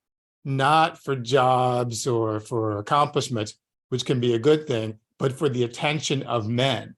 not for jobs or for accomplishments, which can be a good thing, but for the attention of men."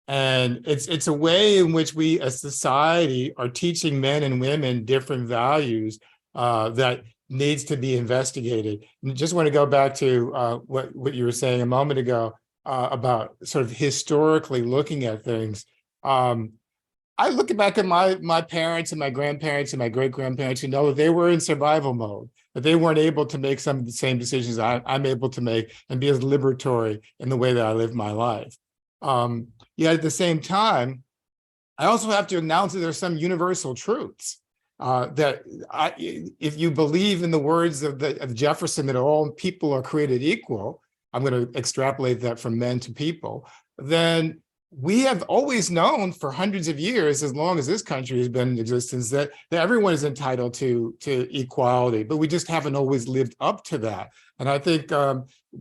And it's a way in which we as society are teaching men and women different values that needs to be investigated. And I just want to go back to what you were saying a moment ago about sort of historically looking at things. I look back at my parents and my grandparents and my great-grandparents, they were in survival mode, but they weren't able to make some of the same decisions I'm able to make and be as liberatory in the way that I live my life. Yet at the same time, I also have to acknowledge that there's some universal truths that if you believe in the words of Jefferson that all people are created equal, I'm going to extrapolate that from men to people, then we have always known for hundreds of years, as long as this country has been in existence, that everyone is entitled to equality, but we just haven't always lived up to that. And I think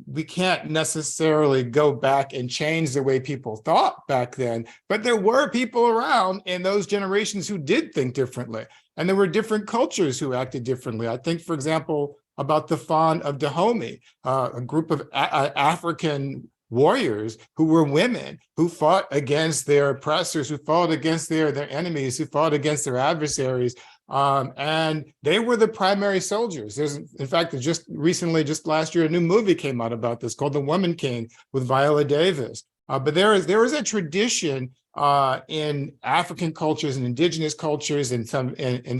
we can't necessarily go back and change the way people thought back then, but there were people around in those generations who did think differently. And there were different cultures who acted differently. I think, for example, about the Fawn of Dahomey, a group of African warriors who were women, who fought against their oppressors, who fought against their enemies, who fought against their adversaries. And they were the primary soldiers. There's, in fact, just last year, a new movie came out about this called The Woman King with Viola Davis. But there is a tradition in African cultures and indigenous cultures and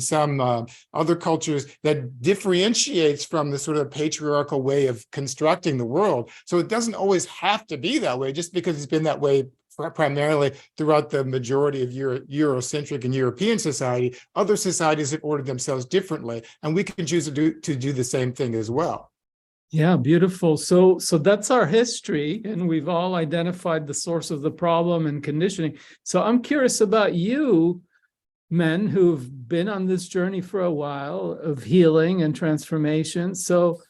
some other cultures that differentiates from the sort of patriarchal way of constructing the world. So it doesn't always have to be that way, just because it's been that way primarily throughout the majority of Eurocentric and European society. Other societies have ordered themselves differently, and we can choose to do the same thing as well. Yeah, beautiful. So that's our history, and we've all identified the source of the problem and conditioning. So I'm curious about you, men who've been on this journey for a while of healing and transformation. So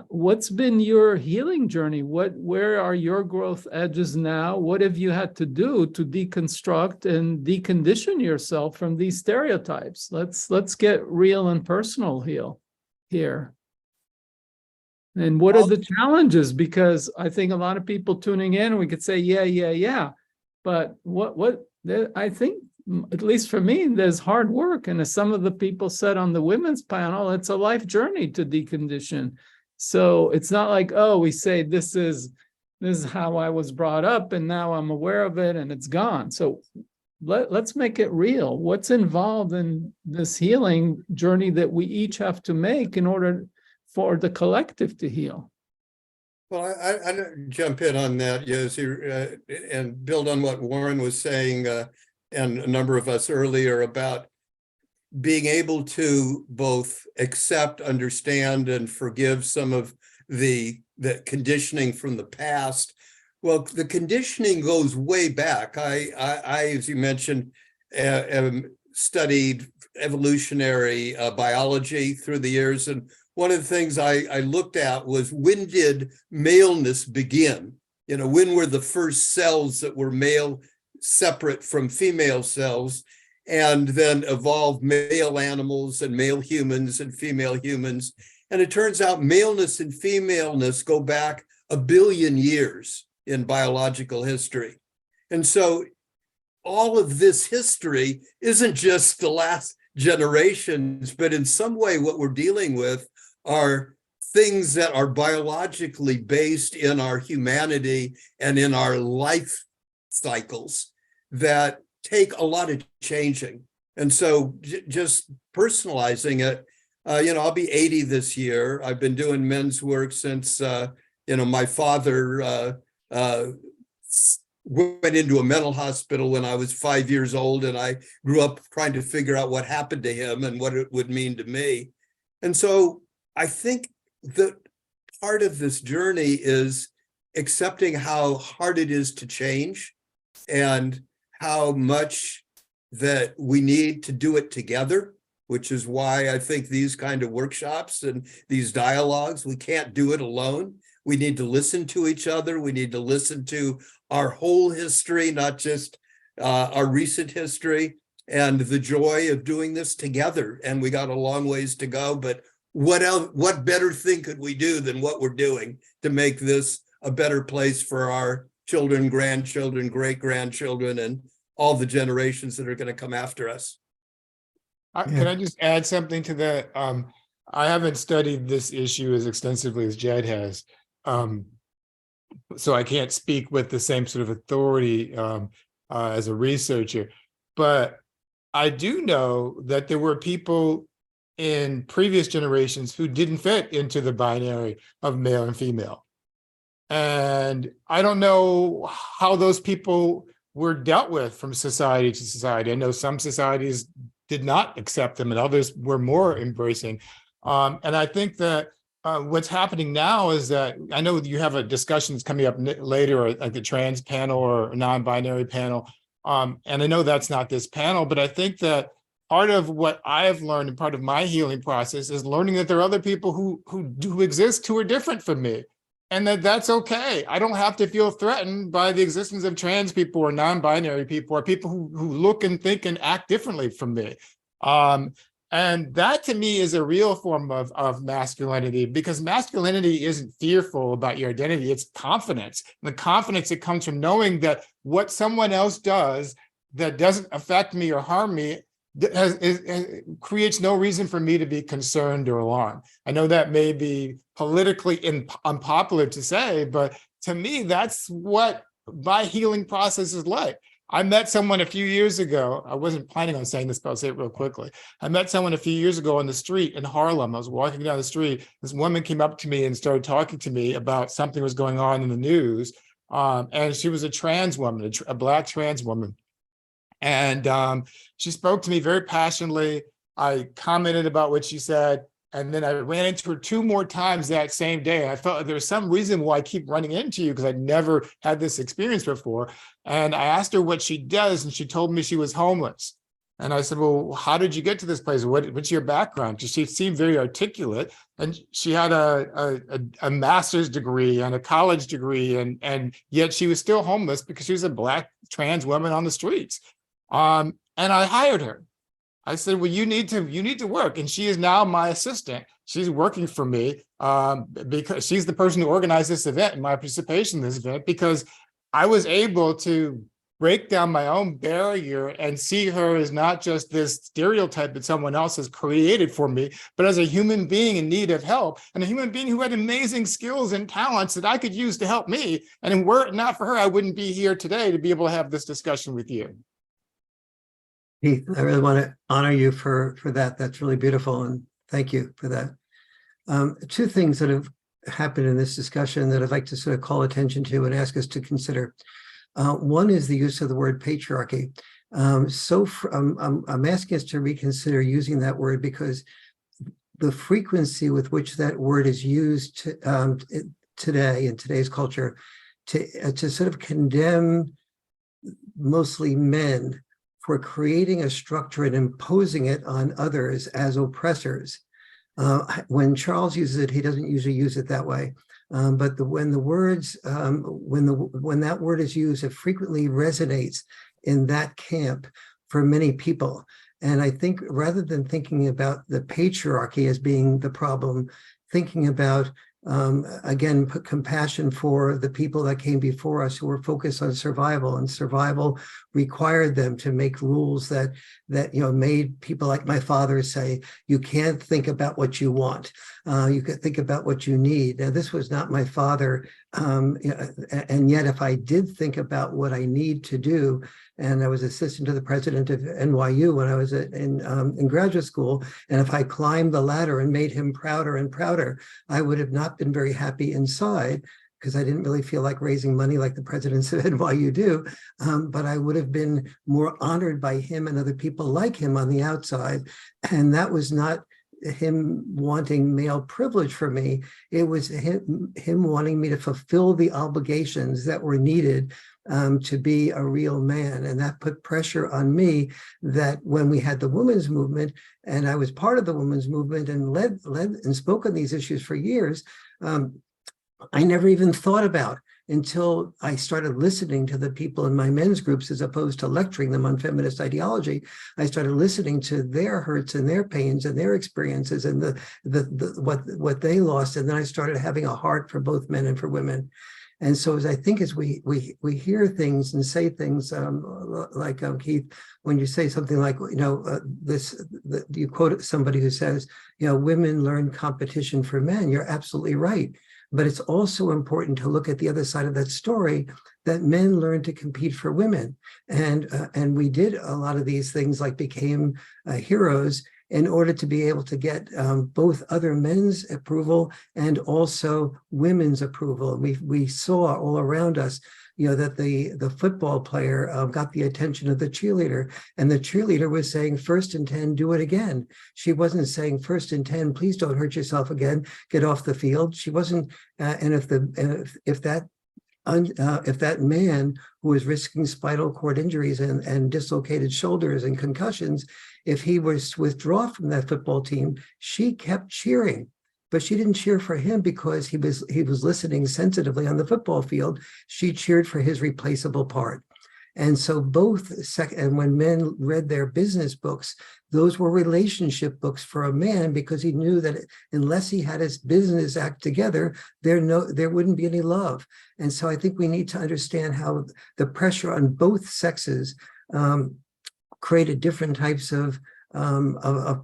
what's been your healing journey? Where are your growth edges now? What have you had to do to deconstruct and decondition yourself from these stereotypes? Let's get real and personal here. And what are the challenges? Because I think a lot of people tuning in, we could say, yeah. But I think, at least for me, there's hard work. And as some of the people said on the women's panel, it's a life journey to decondition. So it's not like, oh, we say this is how I was brought up and now I'm aware of it and it's gone. So let's make it real. What's involved in this healing journey that we each have to make in order for the collective to heal? Well, I jump in on that, Yosi, and build on what Warren was saying, and a number of us earlier, about being able to both accept, understand, and forgive some of the conditioning from the past. Well, the conditioning goes way back. I as you mentioned, studied evolutionary biology through the years, and one of the things I looked at was, when did maleness begin? When were the first cells that were male separate from female cells, and then evolved male animals and male humans and female humans? And it turns out maleness and femaleness go back 1 billion years in biological history. And so all of this history isn't just the last generations, but in some way what we're dealing with are things that are biologically based in our humanity and in our life cycles that take a lot of changing. And so just personalizing it, I'll be 80 this year. I've been doing men's work since, my father went into a mental hospital when I was 5 years old, and I grew up trying to figure out what happened to him and what it would mean to me. And so I think that part of this journey is accepting how hard it is to change and how much that we need to do it together, which is why I think these kind of workshops and these dialogues, we can't do it alone. We need to listen to each other. We need to listen to our whole history, not just our recent history, and the joy of doing this together. And we got a long ways to go, but what better thing could we do than what we're doing to make this a better place for our children, grandchildren, great-grandchildren, and all the generations that are going to come after us? Can I just add something to that? I haven't studied this issue as extensively as Jed has, so I can't speak with the same sort of authority as a researcher. But I do know that there were people in previous generations who didn't fit into the binary of male and female. And I don't know how those people were dealt with from society to society. I know some societies did not accept them and others were more embracing. And I think that what's happening now is that I know you have a discussion that's coming up later, or like the trans panel or non-binary panel. And I know that's not this panel, but I think that part of what I've learned and part of my healing process is learning that there are other people who exist who are different from me, and that's okay. I don't have to feel threatened by the existence of trans people or non-binary people or people who look and think and act differently from me. And that to me is a real form of masculinity, because masculinity isn't fearful about your identity, it's confidence. And the confidence that comes from knowing that what someone else does that doesn't affect me or harm me creates no reason for me to be concerned or alarmed. I know that may be politically unpopular to say, but to me, that's what my healing process is like. I met someone a few years ago. I wasn't planning on saying this, but I'll say it real quickly. I met someone a few years ago on the street in Harlem. I was walking down the street. This woman came up to me and started talking to me about something was going on in the news. And she was a trans woman, a Black trans woman. And she spoke to me very passionately. I commented about what she said. And then I ran into her 2 more times that same day. I felt like there was some reason why I keep running into you, because I'd never had this experience before. And I asked her what she does, and she told me she was homeless. And I said, well, how did you get to this place? What's your background? She seemed very articulate, and she had a master's degree and a college degree, and yet she was still homeless because she was a Black trans woman on the streets. And I hired her. I said, well, you need to work. And she is now my assistant. She's working for me because she's the person who organized this event and my participation in this event, because I was able to break down my own barrier and see her as not just this stereotype that someone else has created for me, but as a human being in need of help, and a human being who had amazing skills and talents that I could use to help me. And were it not for her, I wouldn't be here today to be able to have this discussion with you. Keith, I really want to honor you for that. That's really beautiful, and thank you for that. 2 things that have happened in this discussion that I'd like to sort of call attention to and ask us to consider. One is the use of the word patriarchy. I'm asking us to reconsider using that word, because the frequency with which that word is used today in today's culture to sort of condemn mostly men for creating a structure and imposing it on others as oppressors. When Charles uses it, he doesn't usually use it that way. But when that word is used, it frequently resonates in that camp for many people. And I think rather than thinking about the patriarchy as being the problem, thinking about again, put compassion for the people that came before us who were focused on survival, and survival required them to make rules that made people like my father say, you can't think about what you want. You could think about what you need. Now, this was not my father. And yet, if I did think about what I need to do, and I was assistant to the president of NYU when I was in graduate school, and if I climbed the ladder and made him prouder and prouder, I would have not been very happy inside, because I didn't really feel like raising money like the presidents of NYU do, but I would have been more honored by him and other people like him on the outside. And that was not him wanting male privilege for me. It was him wanting me to fulfill the obligations that were needed to be a real man. And that put pressure on me, that when we had the women's movement, and I was part of the women's movement and led and spoke on these issues for years, I never even thought about until I started listening to the people in my men's groups, as opposed to lecturing them on feminist ideology. I started listening to their hurts and their pains and their experiences and what they lost. And then I started having a heart for both men and for women. And so as we hear things and say things like Keith, when you say something like, you quote somebody who says, women learn competition for men. You're absolutely right. But it's also important to look at the other side of that story, that men learn to compete for women. And we did a lot of these things, like became heroes in order to be able to get both other men's approval and also women's approval. We saw all around us, that the football player got the attention of the cheerleader, and the cheerleader was saying, 1st and 10, do it again. She wasn't saying 1st and 10, please don't hurt yourself again, get off the field. She wasn't, and if that man who was risking spinal cord injuries and dislocated shoulders and concussions, if he was withdrawn from that football team, she kept cheering. But she didn't cheer for him because he was listening sensitively on the football field. She cheered for his replaceable part. And so and when men read their business books, those were relationship books for a man, because he knew that unless he had his business act together, there wouldn't be any love. And so I think we need to understand how the pressure on both sexes created different types of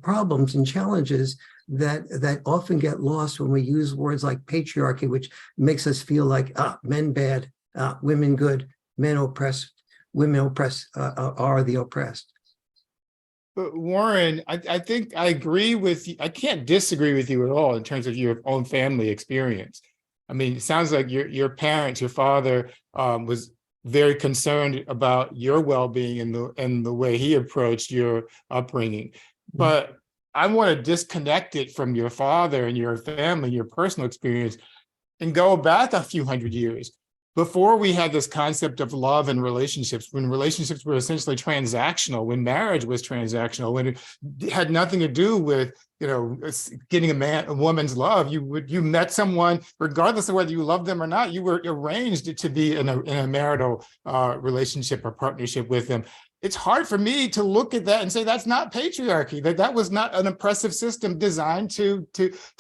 problems and challenges that often get lost when we use words like patriarchy, which makes us feel like men bad, women good, men oppressed, women are the oppressed. But Warren, I think I agree with you. I can't disagree with you at all in terms of your own family experience. I mean, it sounds like your parents, your father was very concerned about your well-being and the way he approached your upbringing. But I want to disconnect it from your father and your family, your personal experience, and go back a few hundred years. Before we had this concept of love and relationships, when relationships were essentially transactional, when marriage was transactional, when it had nothing to do with, getting a woman's love, you met someone, regardless of whether you loved them or not, you were arranged to be in a marital relationship or partnership with them. It's hard for me to look at that and say that's not patriarchy, that was not an oppressive system designed to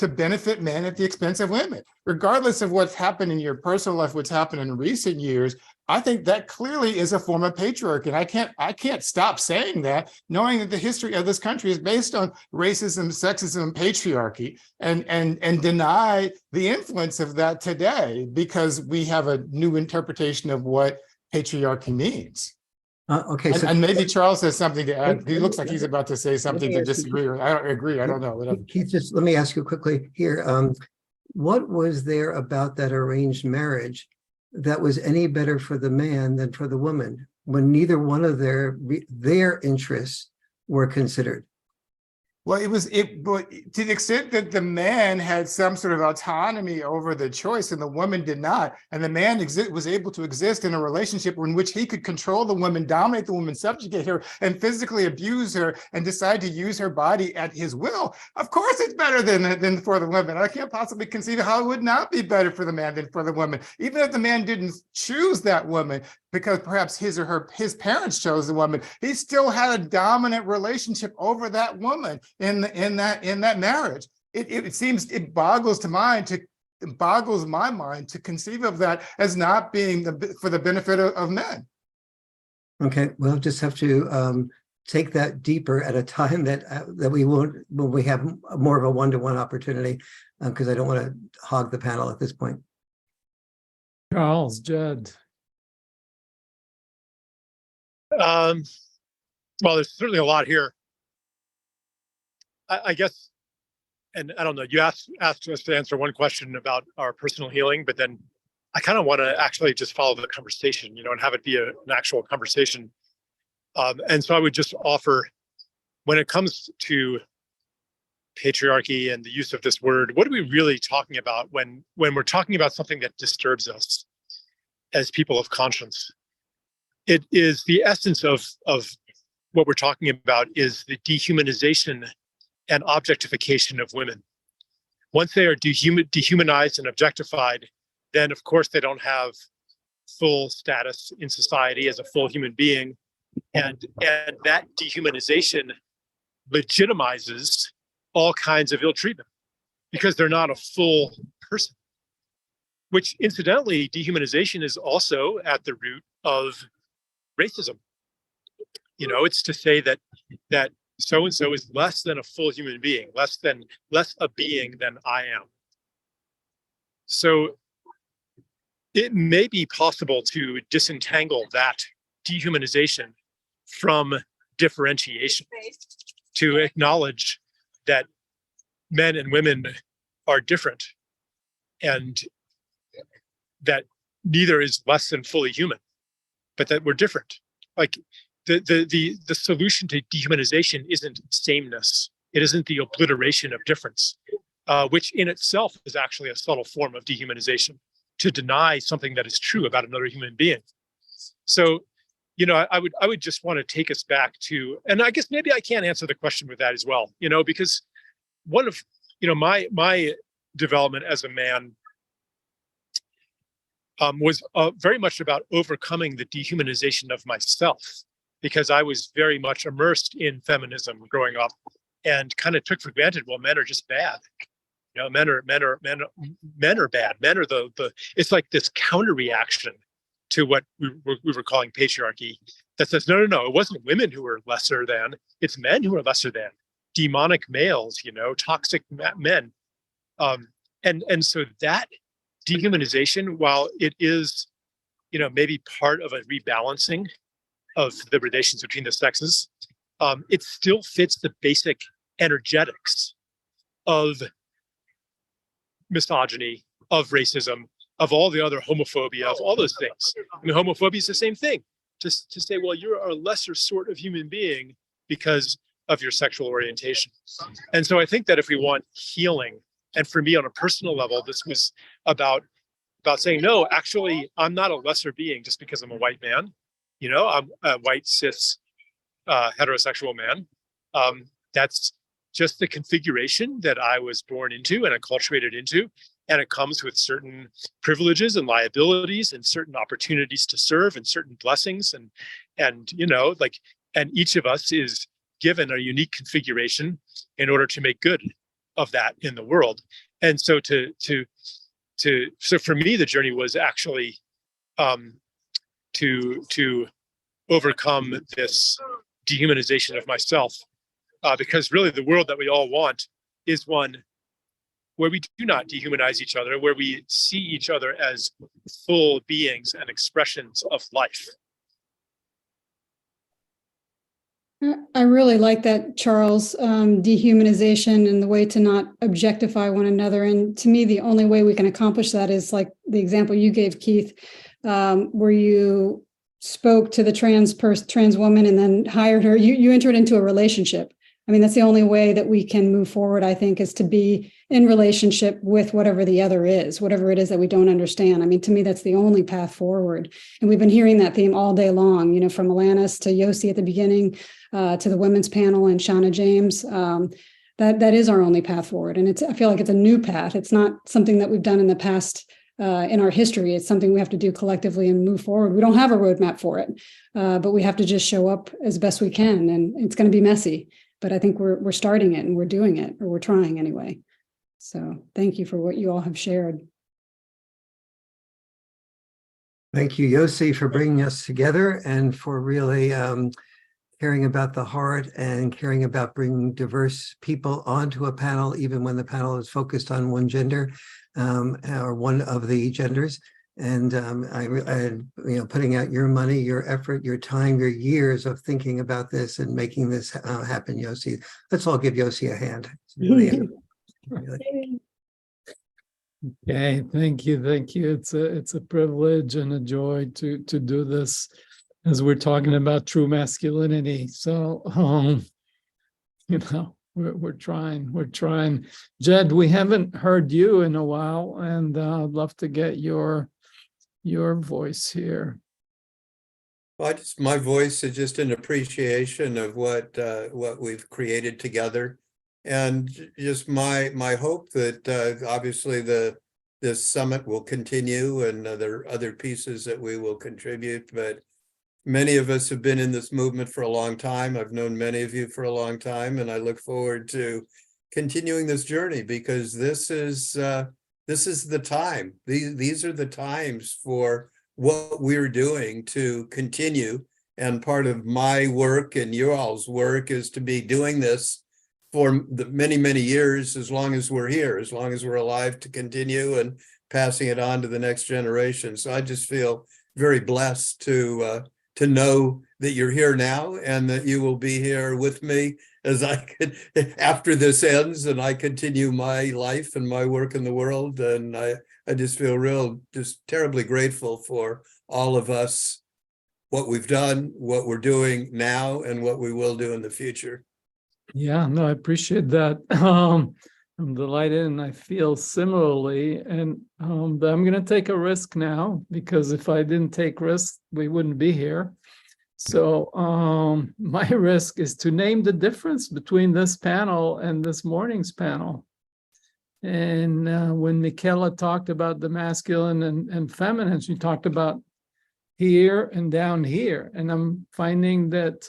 benefit men at the expense of women. Regardless of what's happened in your personal life, what's happened in recent years, I think that clearly is a form of patriarchy. And I can't stop saying that, knowing that the history of this country is based on racism, sexism, and patriarchy, and deny the influence of that today because we have a new interpretation of what patriarchy means. Okay, so and maybe Charles has something to add. He looks like he's about to say something to disagree with. I don't agree. I don't know. Whatever. Keith, just let me ask you quickly here. What was there about that arranged marriage that was any better for the man than for the woman when neither one of their interests were considered? Well, but to the extent that the man had some sort of autonomy over the choice and the woman did not, and the man was able to exist in a relationship in which he could control the woman, dominate the woman, subjugate her, and physically abuse her, and decide to use her body at his will. Of course, it's better than for the woman. I can't possibly conceive of how it would not be better for the man than for the woman, even if the man didn't choose that woman, because perhaps his parents chose the woman. He still had a dominant relationship over that woman in that marriage. It boggles my mind to conceive of that as not being for the benefit of men. Okay, we'll just have to take that deeper at a time that we won't, when we have more of a one-to-one opportunity, because I don't want to hog the panel at this point. Charles, Judd. Well, there's certainly a lot here. I guess, and I don't know, you asked us to answer one question about our personal healing, but then I kind of want to actually just follow the conversation, and have it be an actual conversation. And so I would just offer, when it comes to patriarchy and the use of this word, what are we really talking about when we're talking about something that disturbs us as people of conscience? It is the essence of what we're talking about is the dehumanization and objectification of women. Once they are dehumanized and objectified, then of course they don't have full status in society as a full human being. And that dehumanization legitimizes all kinds of ill treatment because they're not a full person, which incidentally, dehumanization is also at the root of racism. It's to say that so-and-so is less than a full human being, less a being than I am. So it may be possible to disentangle that dehumanization from differentiation, to acknowledge that men and women are different, and that neither is less than fully human, but that we're different. Like the solution to dehumanization isn't sameness. It isn't the obliteration of difference, which in itself is actually a subtle form of dehumanization, to deny something that is true about another human being. So, I would just want to take us back to, and I guess maybe I can answer the question with that as well, because one of, my development as a man was very much about overcoming the dehumanization of myself, because I was very much immersed in feminism growing up and kind of took for granted, well, men are just bad. Men are bad. Men are the it's like this counter reaction to what we were calling patriarchy that says, no, it wasn't women who were lesser than, it's men who are lesser than, demonic males, toxic men. And so that dehumanization, while it is, maybe part of a rebalancing of the relations between the sexes, it still fits the basic energetics of misogyny, of racism, of all the other homophobia, of all those things. I mean, homophobia is the same thing. Just to say, well, you're a lesser sort of human being because of your sexual orientation. And so I think that if we want healing, and for me on a personal level, this was about saying, no, actually, I'm not a lesser being just because I'm a white man. I'm a white, cis, heterosexual man. That's just the configuration that I was born into and acculturated into. And it comes with certain privileges and liabilities and certain opportunities to serve and certain blessings. And each of us is given a unique configuration in order to make good of that in the world. And so so for me, the journey was actually to overcome this dehumanization of myself, because really the world that we all want is one where we do not dehumanize each other, where we see each other as full beings and expressions of life. I really like that, Charles, dehumanization and the way to not objectify one another. And to me, the only way we can accomplish that is like the example you gave, Keith, where you spoke to the trans woman and then hired her. You entered into a relationship. I mean, that's the only way that we can move forward, I think, is to be in relationship with whatever the other is, whatever it is that we don't understand. I mean, to me, that's the only path forward. And we've been hearing that theme all day long, from Alanis to Yosi at the beginning, to the women's panel and Shauna James. That is our only path forward. And I feel like it's a new path. It's not something that we've done in the past in our history. It's something we have to do collectively and move forward. We don't have a roadmap for it, but we have to just show up as best we can. And it's going to be messy. But I think we're starting it and we're doing it, or we're trying anyway. So thank you for what you all have shared. Thank you, Yosi, for bringing us together and for really caring about the heart and caring about bringing diverse people onto a panel, even when the panel is focused on one gender or one of the genders. And putting out your money, your effort, your time, your years of thinking about this and making this happen, Yosi. Let's all give Yosi a hand. Really. Okay, thank you. It's a privilege and a joy to do this as we're talking about true masculinity. So, we're trying. Jed, we haven't heard you in a while, and I'd love to get your voice here. Well, my voice is just an appreciation of what we've created together, and just my hope that obviously this summit will continue, and there are other pieces that we will contribute. But many of us have been in this movement for a long time. I've known many of you for a long time, and I look forward to continuing this journey, because this is the time. These are the times for what we're doing to continue. And part of my work and your all's work is to be doing this for the many, many years, as long as we're here, as long as we're alive, to continue and passing it on to the next generation. So I just feel very blessed to to know that you're here now and that you will be here with me as I could, after this ends and I continue my life and my work in the world. And I just feel just terribly grateful for all of us, what we've done, what we're doing now, and what we will do in the future. Yeah, no, I appreciate that. I'm delighted and I feel similarly. And but I'm going to take a risk now, because if I didn't take risks, we wouldn't be here. So my risk is to name the difference between this panel and this morning's panel. And when Michaela talked about the masculine and feminine, she talked about here and down here. And I'm finding that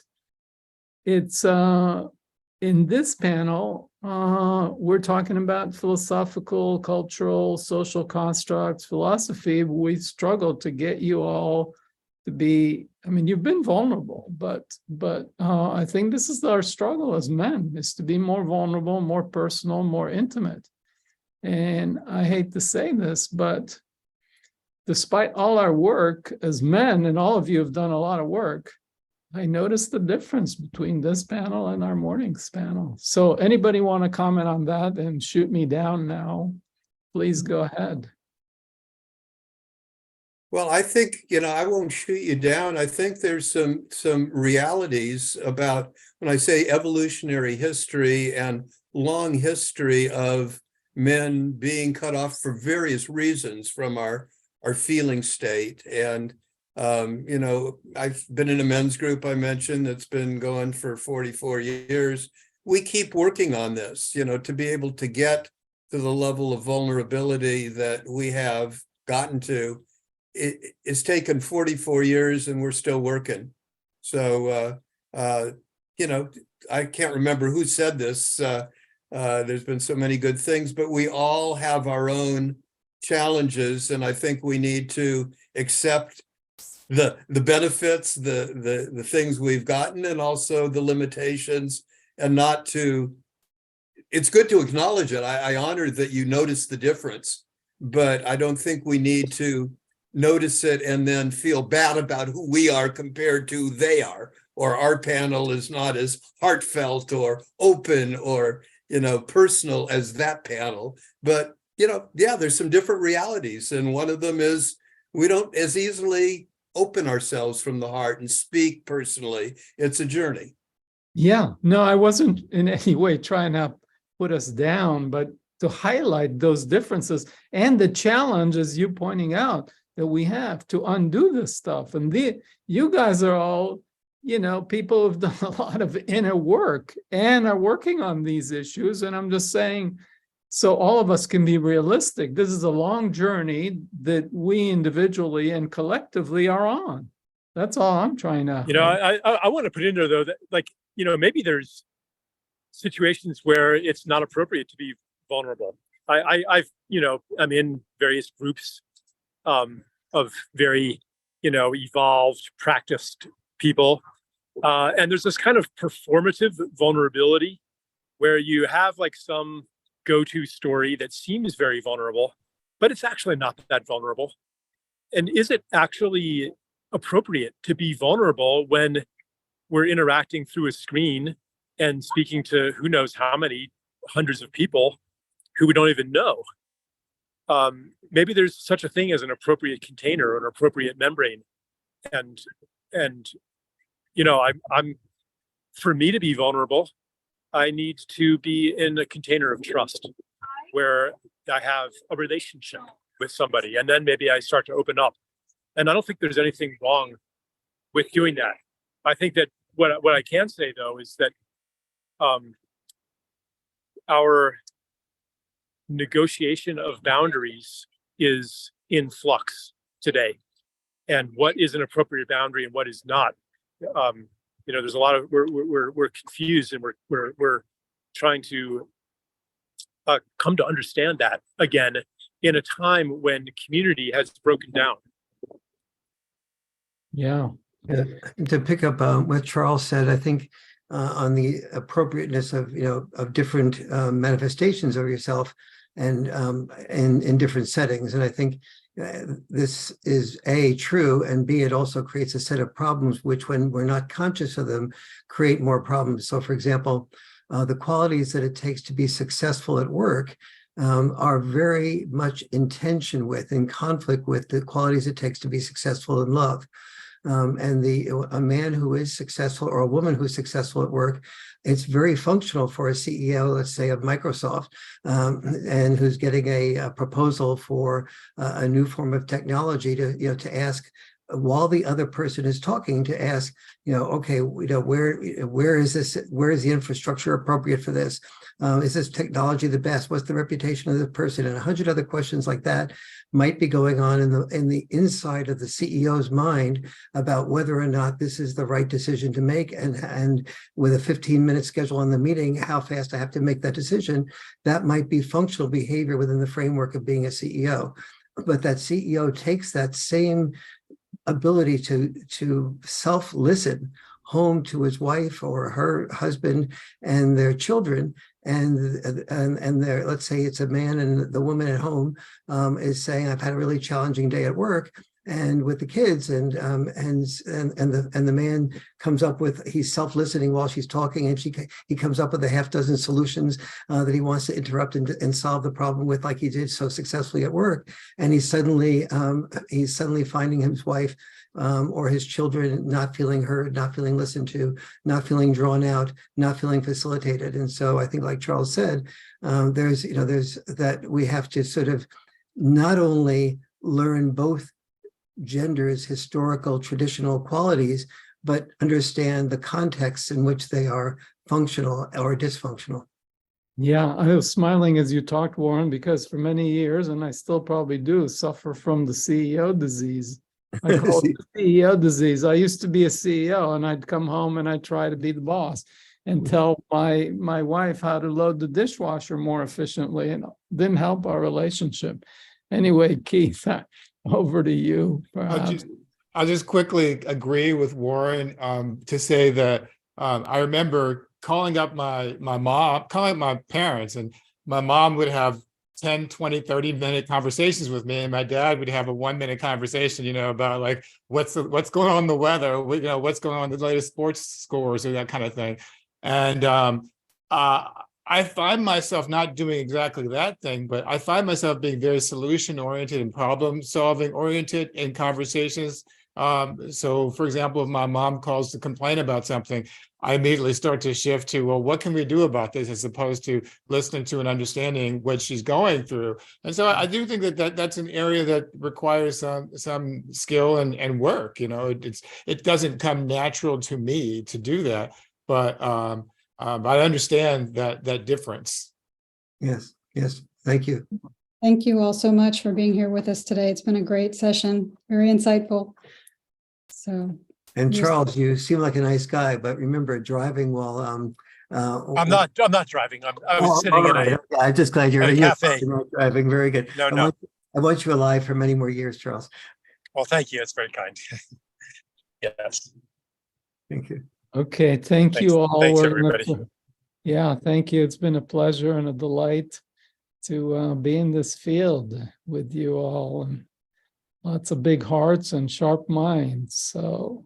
it's in this panel, we're talking about philosophical, cultural, social constructs, philosophy. We struggle to get you all to be, I mean, you've been vulnerable, but I think this is our struggle as men, is to be more vulnerable, more personal, more intimate. And I hate to say this, but despite all our work as men, and all of you have done a lot of work, I noticed the difference between this panel and our morning's panel. So anybody want to comment on that and shoot me down now, please go ahead. Well, I think, I won't shoot you down. I think there's some realities about, when I say evolutionary history and long history of men being cut off for various reasons from our feeling state. And I've been in a men's group, I mentioned, that's been going for 44 years. We keep working on this, to be able to get to the level of vulnerability that we have gotten to. It's taken 44 years and we're still working. So, I can't remember who said this. There's been so many good things, but we all have our own challenges. And I think we need to accept the benefits, the things we've gotten, and also the limitations, and not to, it's good to acknowledge it. I honor that you notice the difference, but I don't think we need to notice it and then feel bad about who we are compared to they are, or our panel is not as heartfelt or open or, personal as that panel. But, there's some different realities. And one of them is we don't as easily open ourselves from the heart and speak personally. It's a journey. Yeah, no, I wasn't in any way trying to put us down, but to highlight those differences and the challenge, as you pointing out, that we have to undo this stuff. And you guys are all, people who've done a lot of inner work and are working on these issues. And I'm just saying, so all of us can be realistic. This is a long journey that we individually and collectively are on. That's all I'm trying to. I want to put in there, though, that maybe there's situations where it's not appropriate to be vulnerable. I'm in various groups of very, evolved, practiced people. And there's this kind of performative vulnerability where you have some go-to story that seems very vulnerable, but it's actually not that vulnerable. And is it actually appropriate to be vulnerable when we're interacting through a screen and speaking to who knows how many hundreds of people who we don't even know? Maybe there's such a thing as an appropriate container or an appropriate membrane. And I'm for me to be vulnerable, I need to be in a container of trust where I have a relationship with somebody, and then maybe I start to open up. And I don't think there's anything wrong with doing that. I think that what I can say, though, is that our negotiation of boundaries is in flux today, and what is an appropriate boundary and what is not. There's a lot of we're confused, and we're trying to come to understand that again in a time when community has broken down. Yeah. To pick up what Charles said, I think on the appropriateness of different manifestations of yourself, and in different settings. And I think this is A, true, and B, it also creates a set of problems which, when we're not conscious of them, create more problems. So for example, the qualities that it takes to be successful at work are very much in tension with, in conflict with, the qualities it takes to be successful in love. And a man who is successful, or a woman who's successful at work, it's very functional for a CEO, let's say, of Microsoft, and who's getting a proposal for a new form of technology to ask, while the other person is talking, to ask, okay, where is this? Where is the infrastructure appropriate for this? Is this technology the best? What's the reputation of the person? And 100 other questions like that might be going on in the inside of the CEO's mind about whether or not this is the right decision to make. And with a 15-minute schedule on the meeting, how fast I have to make that decision, that might be functional behavior within the framework of being a CEO. But that CEO takes that same ability to self-listen home to his wife or her husband and their children, and their, let's say it's a man, and the woman at home is saying, I've had a really challenging day at work and with the kids, and the man comes up with, he's self-listening while she's talking, and he comes up with a half dozen solutions that he wants to interrupt and solve the problem with, like he did so successfully at work. And he's suddenly finding his wife or his children not feeling heard, not feeling listened to, not feeling drawn out, not feeling facilitated. And so I think, like Charles said, there's that we have to sort of not only learn both genders' historical traditional qualities, but understand the context in which they are functional or dysfunctional. Yeah, I was smiling as you talked, Warren, because for many years, and I still probably do, suffer from the CEO disease. I call it the CEO disease. I used to be a CEO, and I'd come home and I'd try to be the boss and tell my wife how to load the dishwasher more efficiently, and it didn't help our relationship. Anyway, Keith, over to you. I'll just quickly agree with Warren to say that I remember calling up my parents, and my mom would have 10, 20, 30-minute conversations with me, and my dad would have a 1-minute conversation, about like what's going on in the weather, what's going on in the latest sports scores, or that kind of thing. And I find myself not doing exactly that thing, but I find myself being very solution-oriented and problem-solving oriented in conversations. So, for example, if my mom calls to complain about something, I immediately start to shift to, well, what can we do about this, as opposed to listening to and understanding what she's going through. And so I do think that's an area that requires some skill and work. It doesn't come natural to me to do that, but I understand that difference. Yes. Thank you. Thank you all so much for being here with us today. It's been a great session, very insightful. And Charles, you seem like a nice guy, but remember, driving while I'm not driving. I was sitting in a. I'm just glad you're cafe. Not driving. Very good. No. I want you alive for many more years, Charles. Well, thank you. It's very kind. Yes. Thank you. Okay, thanks you all. Thanks, everybody. Yeah, thank you. It's been a pleasure and a delight to be in this field with you all, and lots of big hearts and sharp minds. So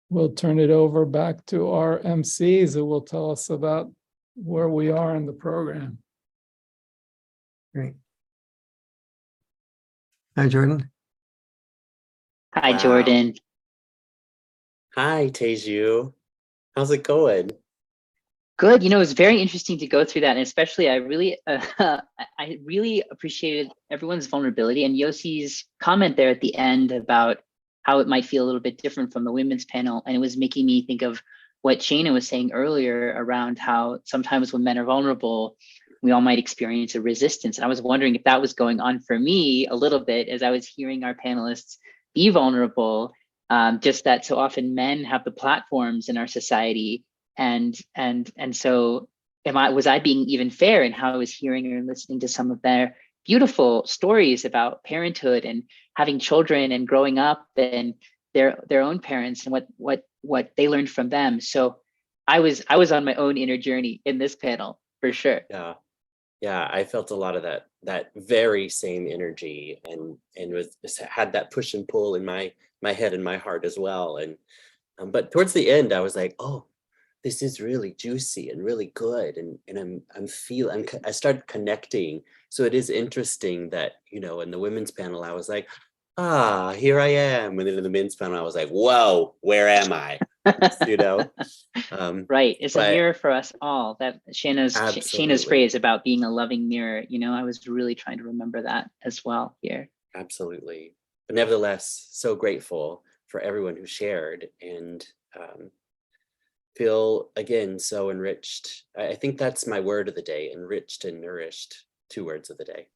we'll turn it over back to our MCs, who will tell us about where we are in the program. Great. Hi, Jordan. Hi, Wow. Jordan. Hi, Teju. How's it going? Good. It was very interesting to go through that, and especially I really appreciated everyone's vulnerability and Yosi's comment there at the end about how it might feel a little bit different from the women's panel, and it was making me think of what Shana was saying earlier around how sometimes when men are vulnerable, we all might experience a resistance. And I was wondering if that was going on for me a little bit as I was hearing our panelists be vulnerable. Just that so often men have the platforms in our society, and so was I being even fair in how I was hearing and listening to some of their beautiful stories about parenthood and having children and growing up and their own parents and what they learned from them. So I was on my own inner journey in this panel for sure. Yeah, I felt a lot of that very same energy, and had that push and pull in my head and my heart as well. And but towards the end, I was like, oh, this is really juicy and really good, and I started connecting. So it is interesting that, you know, in the women's panel, I was like, ah, here I am, and then in the men's panel, I was like, whoa, where am I? You know. Right. It's a But mirror for us all. That Shayna's absolutely. phrase about being a loving mirror, you know, I was really trying to remember that as well here. Absolutely. But nevertheless, so grateful for everyone who shared, and feel again so enriched. I think that's my word of the day: enriched and nourished. 2 words of the day.